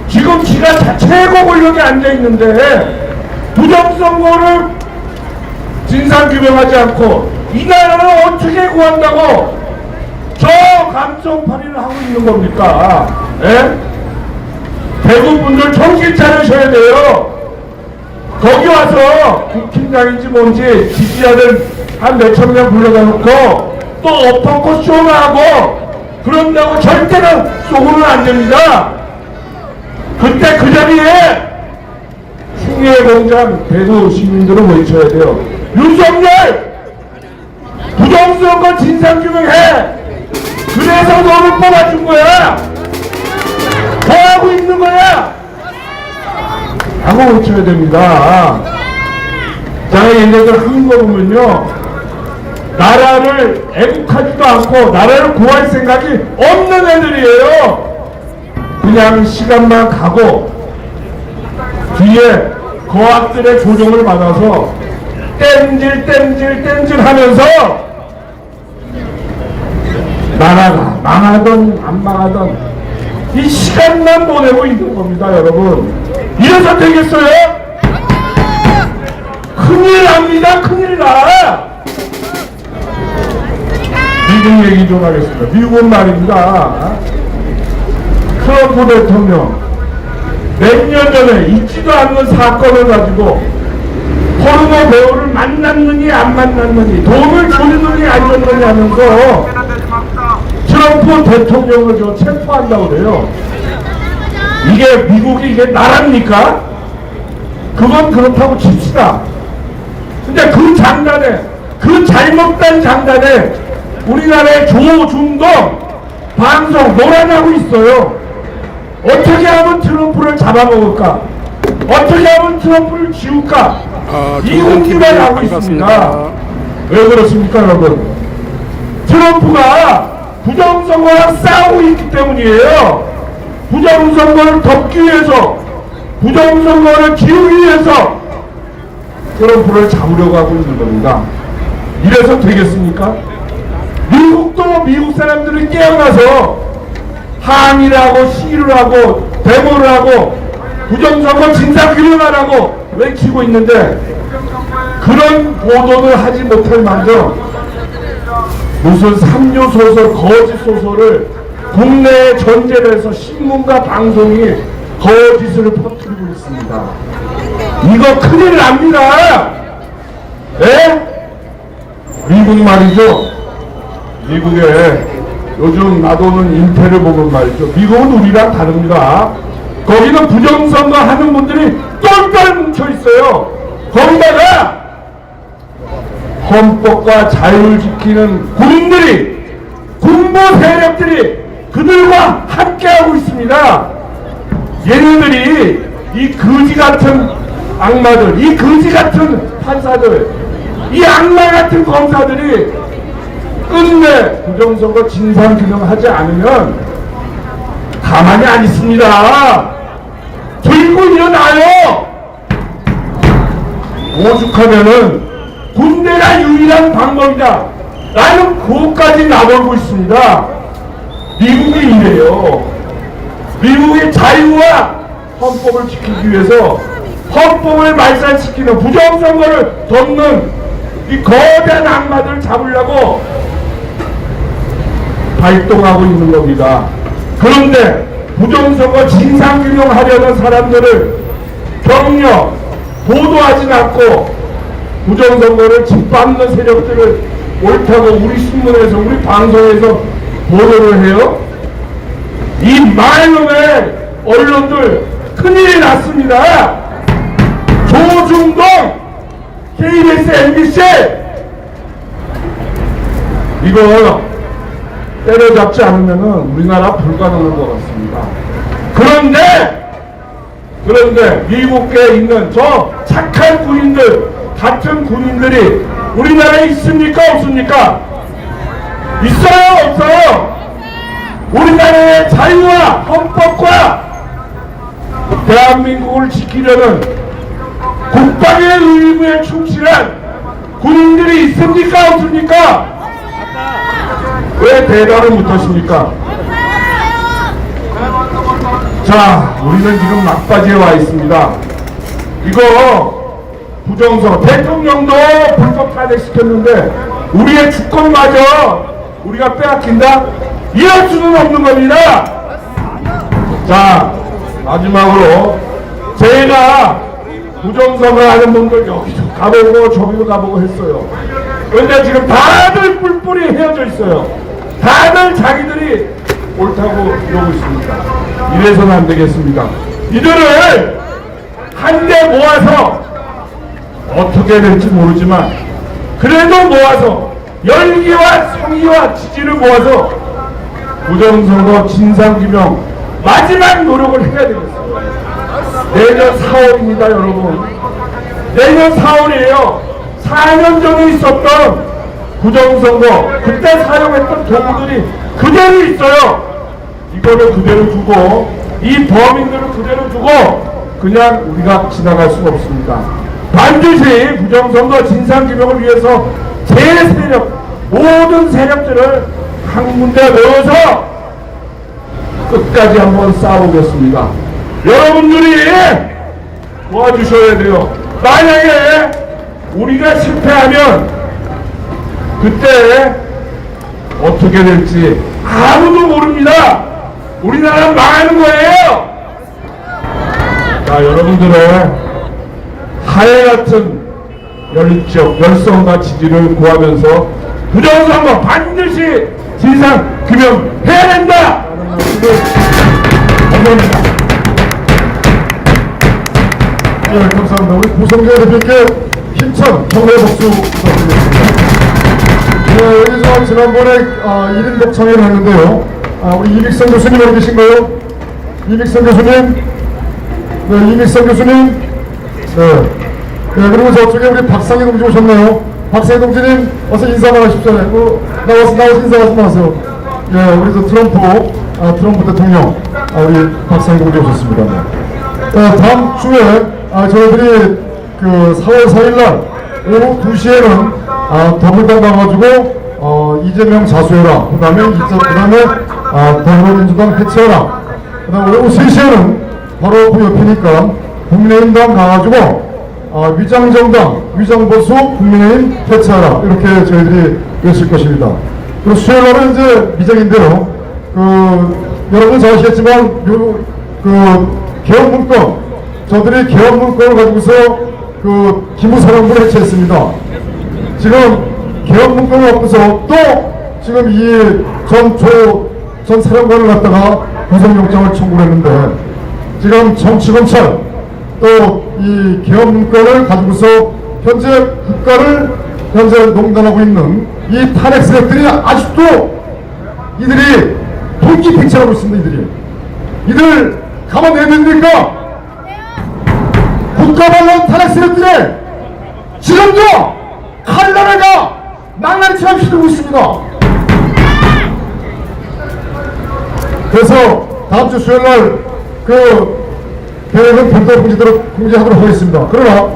지금 지가 최고 권력에 앉아있는데 부정선거를 진상규명하지 않고 이 나라를 어떻게 구한다고 저 감정팔이를 하고 있는 겁니까? 예? 대구분들 정신 차리셔야 돼요. 거기 와서 국힘당인지 뭔지 지지자들 한 몇천 명 불러다 놓고 또 엎어놓고 쇼나 하고 그런다고 절대로 쏘고는 안 됩니다. 그때 그 자리에 충의의 공장 대구 시민들은 외쳐야 돼요. 윤석열! 부정선거 진상규명해! 그래서 너를 뽑아준 거야! 뭐 하고 있는 거야? 라고 외쳐야 됩니다. 자, 얘네들 하는 거 보면요. 나라를 애국하지도 않고 나라를 구할 생각이 없는 애들이에요. 그냥 시간만 가고 뒤에 거학들의 조종을 받아서 땜질 하면서 나라가 망하던 안 망하던 이 시간만 보내고 있는 겁니다. 여러분 이래서 되겠어요? 큰일 납니다. 큰일 나. 미국 얘기 좀 하겠습니다. 미국은 말입니다. 트럼프 대통령 몇 년 전에 있지도 않는 사건을 가지고 포르노 배우를 만났느니 안 만났느니 돈을 줬느니 안 줬느니 하면서 트럼프 대통령을 저 체포한다고 그래요. 이게 미국이 이게 나라입니까? 그건 그렇다고 칩시다. 근데 그 장단에 그 잘못된 장단에 우리나라의 조중동 방송 논란하고 있어요. 어떻게 하면 트럼프를 잡아먹을까? 어떻게 하면 트럼프를 지울까? 이 공기만 하고 있습니다. 왜 그렇습니까, 여러분? 트럼프가 부정선거랑 싸우고 있기 때문이에요. 부정선거를 덮기 위해서, 부정선거를 지우기 위해서 트럼프를 잡으려고 하고 있는 겁니다. 이래서 되겠습니까? 미국도 미국 사람들이 깨어나서 항의를 하고 시위를 하고 데모를 하고 부정선거 진상규명하라고 외치고 있는데 그런 보도를 하지 못할 망정 무슨 삼류소설 거짓소설을 국내에 전제를 해서 신문과 방송이 거짓을 퍼뜨리고 있습니다. 이거 큰일 납니다. 예? 미국 말이죠. 미국에 요즘 나도는 인텔을 보면 말이죠. 미국은 우리랑 다릅니다. 거기는 부정선거 하는 분들이 똘똘 뭉쳐있어요. 거기다가 헌법과 자유를 지키는 군인들이 군부 세력들이 그들과 함께하고 있습니다. 얘네들이 이 거지같은 악마들, 이 거지같은 판사들, 이 악마같은 검사들이 끝내 부정선거 진상규명하지 않으면 가만히 안 있습니다. 들고 일어나요. 오죽하면은 군대가 유일한 방법이다. 나는 그것까지 나돌고 있습니다. 미국이 이래요. 미국의 자유와 헌법을 지키기 위해서 헌법을 말살시키는 부정선거를 덮는 이 거대한 악마들을 잡으려고 발동하고 있는 겁니다. 그런데 부정선거 진상규명하려는 사람들을 경력, 보도하지 않고 부정선거를 짓밟는 세력들을 옳다고 우리 신문에서, 우리 방송에서 보도를 해요? 이 말놈의 언론들 큰일이 났습니다. 조중동, KBS, MBC 이거 때려잡지 않으면 우리나라 불가능한 것 같습니다. 그런데 미국에 있는 저 착한 군인들, 같은 군인들이 우리나라에 있습니까? 없습니까? 있어요? 없어요? 우리나라의 자유와 헌법과 대한민국을 지키려는 국방의 의무에 충실한 군인들이 있습니까? 없습니까? 왜 대답을 못하십니까? 자, 우리는 지금 막바지에 와 있습니다. 이거 부정선거, 대통령도 불법 탄핵시켰는데 우리의 주권마저 우리가 빼앗긴다? 이럴 수는 없는 겁니다. 자, 마지막으로 제가 부정선거 하는 분들 여기도 가보고 저기도 가보고 했어요. 그런데 지금 다들 뿔뿔이 헤어져 있어요. 다들 자기들이 옳다고 이러고 있습니다. 이래서는 안 되겠습니다. 이들을 한데 모아서 어떻게 될지 모르지만 그래도 모아서 열기와 성의와 지지를 모아서 부정선거 진상규명 마지막 노력을 해야 되겠어요. 내년 4월입니다, 여러분. 내년 4월이에요. 4년 전에 있었던 부정선거, 그때 사용했던 도구들이 그대로 있어요. 이거를 그대로 두고, 이 범인들을 그대로 두고 그냥 우리가 지나갈 수가 없습니다. 반드시 부정선거 진상규명을 위해서 제 세력, 모든 세력들을 한 군데 모여서 끝까지 한번 싸우겠습니다. 여러분들이 도와주셔야 돼요. 만약에 우리가 실패하면 그때 어떻게 될지 아무도 모릅니다. 우리나라는 망하는 거예요. 자, 여러분들의 하늘같은 열성과 지지를 구하면서 부정선거 반드시 진상규명해야 된다! 라는 말씀을 감사합니다. 네, 감사합니다. 우리 고성재 대표께 힘찬 정례 박수 부탁드리겠습니다. 네, 여기서 지난번에 1인 독창회를 했는데요. 우리 이믹선 교수님 어디 계신가요? 이믹선 교수님? 네, 이믹선 교수님? 네. 네, 그리고 저쪽에 우리 박상희 동지 오셨네요. 박상희 동지님, 어서 인사만 하십시오. 나와서 인사하지 마세요. 예, 우리 저 트럼프 대통령, 우리 박상희 동지 오셨습니다. 네. 다음 주에, 저희들이 그 4월 4일날 오후 2시에는, 더불당 가가지고, 이재명 자수해라. 그 다음에, 더불어민주당 해체해라. 그 다음에 오후 3시에는 바로 그 옆이니까 국민의힘당 가가지고, 위장정당, 위장보수, 국민의힘 해체하라. 이렇게 저희들이 외칠 것입니다. 그리고 수요일날은 이제 미정인데요. 여러분 잘 아시겠지만, 개헌문건, 저들이 개헌문건을 가지고서 기무사령부를 해체했습니다. 지금 개헌문건을 갖고서 또 지금 이 전 사령관을 갖다가 구속영장을 청구를 했는데, 지금 정치검찰, 또 이 개헌문건을 가지고서 현재 국가를 농단하고 있는 이 탄핵 세력들이 아직도 이들이 동기 팽창하고 있습니다. 이들 가만 내야 됩니까? 국가반란 탄핵 세력들이 지금도 칼날에가 망나니처럼 휘두르고 있습니다. 그래서 다음 주 수요일날 계획은 별도 공지하도록 하겠습니다. 그러나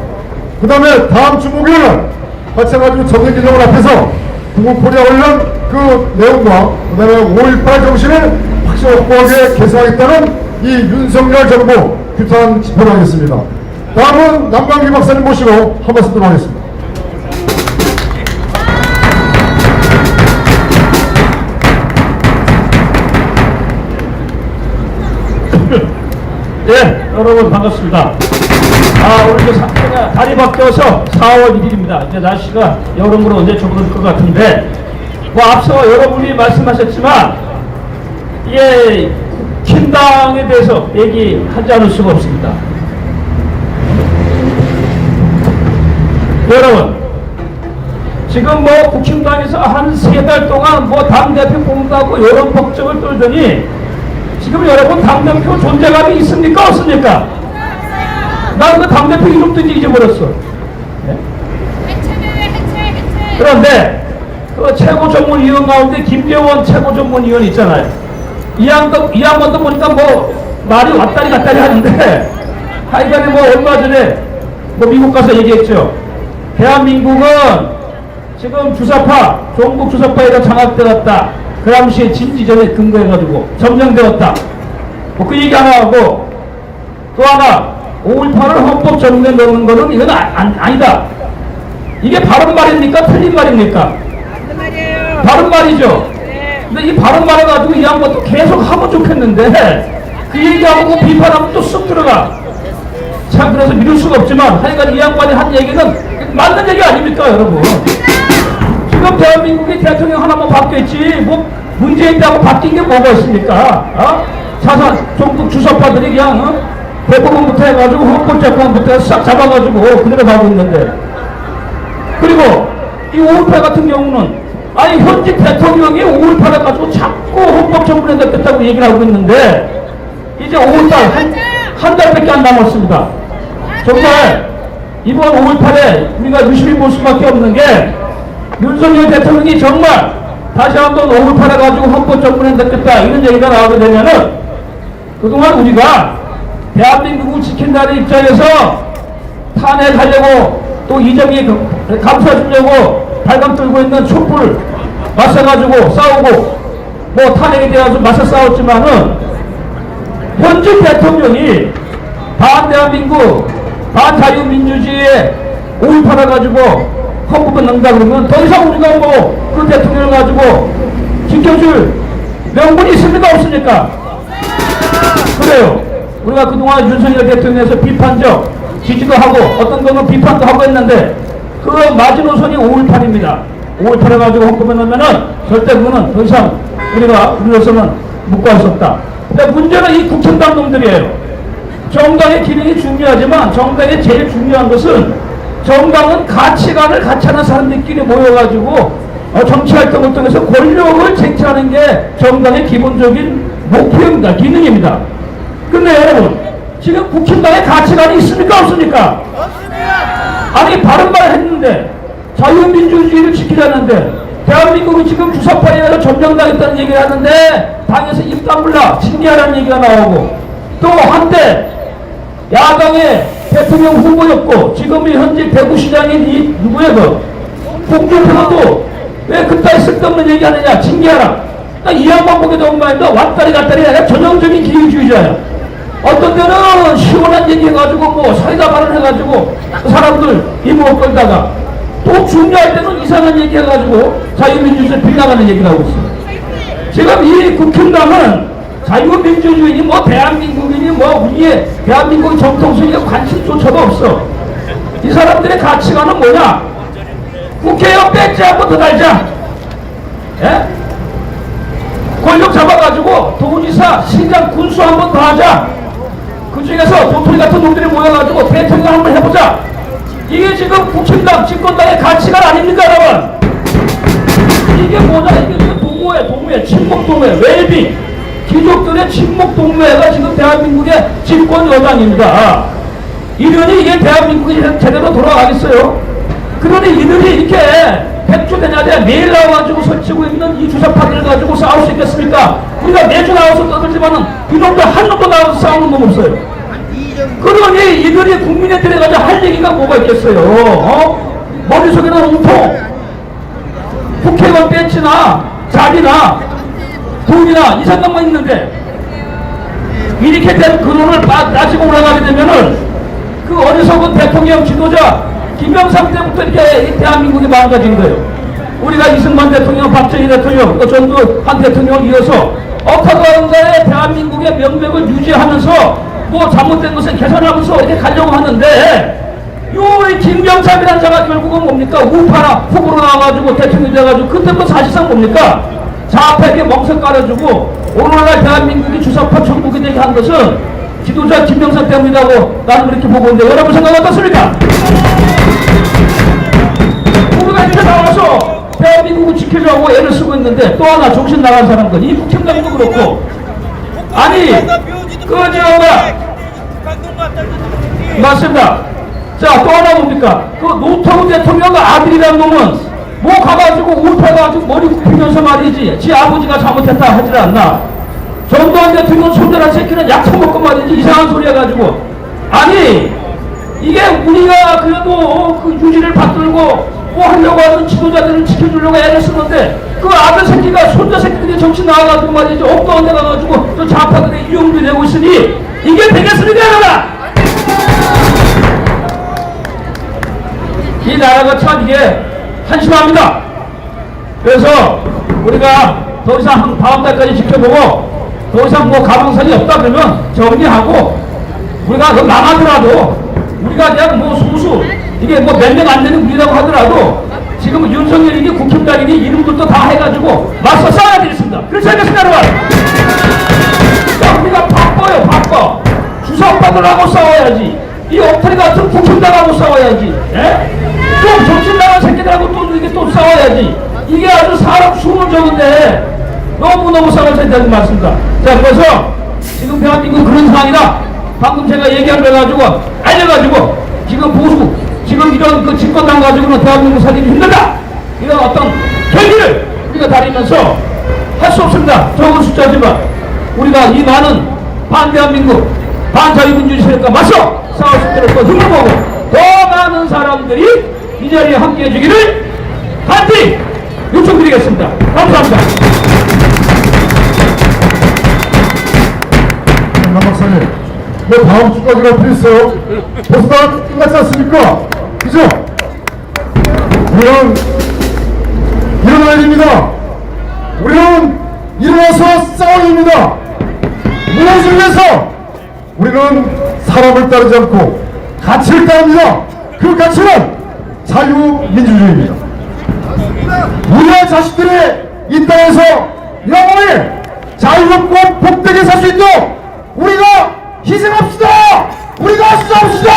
그 다음에 다음 주 목요일날 마찬가지로 전쟁기념을 앞에서 구국코리아 관련 그 내용과 그 다음에 5.18 정신을 확실하게 개선하겠다는 이 윤석열 정부 규탄 집회를 하겠습니다. 다음은 남강기 박사님 모시고 한 말씀 드리도록 하겠습니다. 예, 여러분 반갑습니다. 오늘 그 상태가 날이 바뀌어서 4월 1일입니다. 이제 날씨가 여름으로 이제 접어들 것 같은데, 뭐 앞서 여러분이 말씀하셨지만, 예, 국힘당에 대해서 얘기하지 않을 수가 없습니다. 여러분, 지금 뭐 국힘당에서 한 3달 동안 뭐 당대표 뽑는다고 여론 걱정을 떨더니, 지금 여러분 당대표 존재감이 있습니까? 없습니까? 나는 그 당대표 이름도 잊어버렸어. 네? 그런데 그 최고전문위원 가운데 김재원 최고전문위원 있잖아요. 이 양반도 보니까 뭐 말이 왔다리 갔다리 하는데, 하여간에 뭐 얼마 전에 뭐 미국 가서 얘기했죠. 대한민국은 지금 주사파, 종북 주사파에다 장악되었다. 그 당시에 진지전에 근거해가지고 점령되었다. 뭐 그 얘기 하나 하고, 또 하나 5.18을 헌법 전문에 넣는 거는 이건 아니다. 이게 바른 말입니까? 틀린 말입니까? 맞는 말이에요. 바른 말이죠. 네. 근데 이 바른 말을 가지고 이 양반도 계속 하면 좋겠는데, 그 얘기하고 비판하면 또 쑥 들어가. 참, 그래서 믿을 수가 없지만 하여간 이 양반이 한 얘기는 맞는 얘기 아닙니까, 여러분? 지금 대한민국의 대통령 하나만 바뀌었지 뭐 문재인 때하고 바뀐 게 뭐가 있습니까? 자산 종북 주사파들이 그냥 대법원부터 해가지고 헌법재판부터 싹 잡아가지고 그대로 가고 있는데, 그리고 이 5.18 같은 경우는 아니 현직 대통령이 5.18을 가지고 자꾸 헌법전문에 넣겠다고 얘기를 하고 있는데, 이제 5.18 한 달밖에 안 남았습니다. 정말 이번 5.18에 우리가 유심히 볼 수밖에 없는 게, 윤석열 대통령이 정말 다시 한번 5.18을 가지고 헌법전문에 넣겠다 이런 얘기가 나오게 되면은, 그동안 우리가 대한민국을 지킨다는 입장에서 탄핵하려고 또 이정희 감싸주려고 발감 들고 있는 촛불 맞서가지고 싸우고 뭐 탄핵에 대해서 맞서 싸웠지만은, 현직 대통령이 반대한민국 반자유민주주의에 5.18을 가지고 헌법에 넣는다 그러면 더 이상 우리가 뭐 그 대통령을 가지고 지켜줄 명분이 있습니까? 없습니까? 그래요. 우리가 그동안 윤석열 대통령에서 비판적 지지도 하고 어떤 거는 비판도 하고 했는데, 그 마지노선이 5.18입니다. 5.18을 가지고 헌법에 넣으면은 절대 그거는 더 이상 우리로서는 묵과할 수 없다. 근데 문제는 이 국힘당 놈들이에요. 정당의 기능이 중요하지만 정당의 제일 중요한 것은, 정당은 가치관을 같이 하는 사람들끼리 모여가지고 정치활동을 통해서 권력을 쟁취하는 게 정당의 기본적인 목표입니다. 기능입니다. 근데 여러분, 지금 국힘당의 가치관이 있습니까? 없습니까? 아니 바른 말 했는데, 자유민주주의를 지키려는데, 대한민국은 지금 주사파에 의해서 점령당했다는 얘기를 하는데 당에서 입 다물라 징계하라는 얘기가 나오고, 또 한때 야당의 대통령 후보였고 지금이 현재 대구시장인 이 누구야 그 홍준표도 왜 그따위 쓸데없는 얘기하느냐, 징계하라. 이 양반 보게 되면 말입니다. 왔다리 갔다리 아니라 전형적인 기회주의자야. 어떤 때는 시원한 얘기 해가지고 뭐 사이다 발언해가지고 사람들 이목을 끌다가, 또 중요할 때는 이상한 얘기 해가지고 자유민주주의 빗나가는 얘기를 하고 있어요. 지금 이 국힘당은 자유민주주의니 뭐 대한민국이니 뭐 우리의 대한민국의 정통성에 관심조차도 없어. 이 사람들의 가치관은 뭐냐? 국회의원 배지 한번 더 달자. 예? 권력 잡아가지고 도지사, 시장, 군수 한번 더 하자. 그 중에서 도토리 같은 놈들이 모여가지고 대통령 한번 해보자. 이게 지금 국힘당 집권당의 가치관 아닙니까, 여러분? 이게 뭐냐? 이게 동무회, 친목동무회, 웰빙, 귀족들의 친목동무회가 지금 대한민국의 집권 여당입니다. 이러니 이게 대한민국이 제대로 돌아가겠어요? 그러니 이들이 이렇게 백주대냐대 매일 나와가지고 설치고 있는 이 주사파들을 가지고 싸울 수 있겠습니까? 우리가 매주 나와서 떠들지만은 이놈들 한 놈도 나와서 싸우는 놈 없어요. 그러니 이들이 국민의들에 가지고 할 얘기가 뭐가 있겠어요? 머릿속에는 웅통, 국회의원 배지나 자리나 돈이나 이 생각만 있는데, 이렇게 된 근원을 따지고 올라가게 되면은 그 어리석은 대통령 지도자 김영삼 때부터 이렇게 대한민국이 망가진 거예요. 우리가 이승만 대통령, 박정희 대통령, 또 전두환 대통령을 이어서 억하가운가에 대한민국의 명맥을 유지하면서 뭐 잘못된 것은 개선하면서 이렇게 가려고 하는데 요 김병삼이라는 자가 결국은 뭡니까? 우파나 후보로 나와가지고 대통령이 돼가지고 그때부터 사실상 뭡니까? 좌파에게 멍석 깔아주고 오늘날 대한민국이 주사파 천국이 되게 한 것은 지도자 김병삼 때문이라고 나는 그렇게 보고 있는데 여러분 생각 어떻습니까? 우리가 이렇게 나와서 대한민국을 지켜주라고 애를 쓰고 있는데 또 하나 정신 나간 사람들 이 국힘당도 그렇고 아니 맞습니다. 자, 또 하나 뭡니까? 그 노태우 대통령 아들이라는 놈은 뭐 가가지고 울패가지고 머리 굽히면서 말이지 지 아버지가 잘못했다 하질 않나. 전두환 대통령 손자란 새끼는 약 처먹고 말이지 이상한 소리 해가지고 아니 이게 우리가 그래도 그 유지를 받들고 뭐 하려고 하는 지도자들을 지켜주려고 애를 쓰는데 그 아들 새끼가 손자 새끼들이 정신 나와가지고 말이지 옥도원 데 가가지고 저 좌파들의 이용도 되고 있으니 이게 되겠습니까 여러분? 이 나라가 참 이게 한심합니다. 그래서 우리가 더 이상 다음 달까지 지켜보고 더 이상 뭐 가망선이 없다 그러면 정리하고 우리가 그 망하더라도 우리가 그냥 뭐 소수 이게 뭐 몇 명 안 되는 우리라고 하더라도 지금 윤석열이 국힘당이니 이름부터 다 해가지고 맞서 싸워야 되겠습니다. 그렇지 않겠습니까 여러분? 자, 우리가 바빠요 바빠. 주사오빠들하고 싸워야지. 이 엉터리 같은 국힘당하고 싸워야지. 예? 좀 정신 나간 새끼들하고 또 이렇게 또 싸워야지. 이게 아주 사람 수는 적은데 너무너무 싸워야 된다는 말씀입니다. 자, 그래서 지금 대한민국 그런 상황이다. 방금 제가 얘기한 걸 가지고 알려가지고 지금 보수 지금 이런 그 집권당 가지고는 대한민국 살기가 힘들다. 이런 어떤 계기를 우리가 다니면서 할 수 없습니다. 적은 숫자지만 우리가 이 많은 반대한민국 반자유민주주의 세력과 맞서 싸울 수 있도록 또 힘을 모으고 더 많은 사람들이 이 자리에 함께해 주기를 간절히 요청드리겠습니다. 감사합니다. 남 박사님, 뭐 다음 주까지 갈 필요 있어요? 벌써 다 끝났지 않습니까? 그죠? 우리는 일어나야 됩니다. 우리는 일어나서 싸워야 됩니다. 무엇을 위해서? 우리는 사람을 따르지 않고 가치를 따릅니다. 그 가치는 자유민주주의입니다. 우리의 자식들이 이 땅에서 영원히 자유롭고 복되게 살 수 있도록 우리가 희생합시다. 우리가 싸웁시다.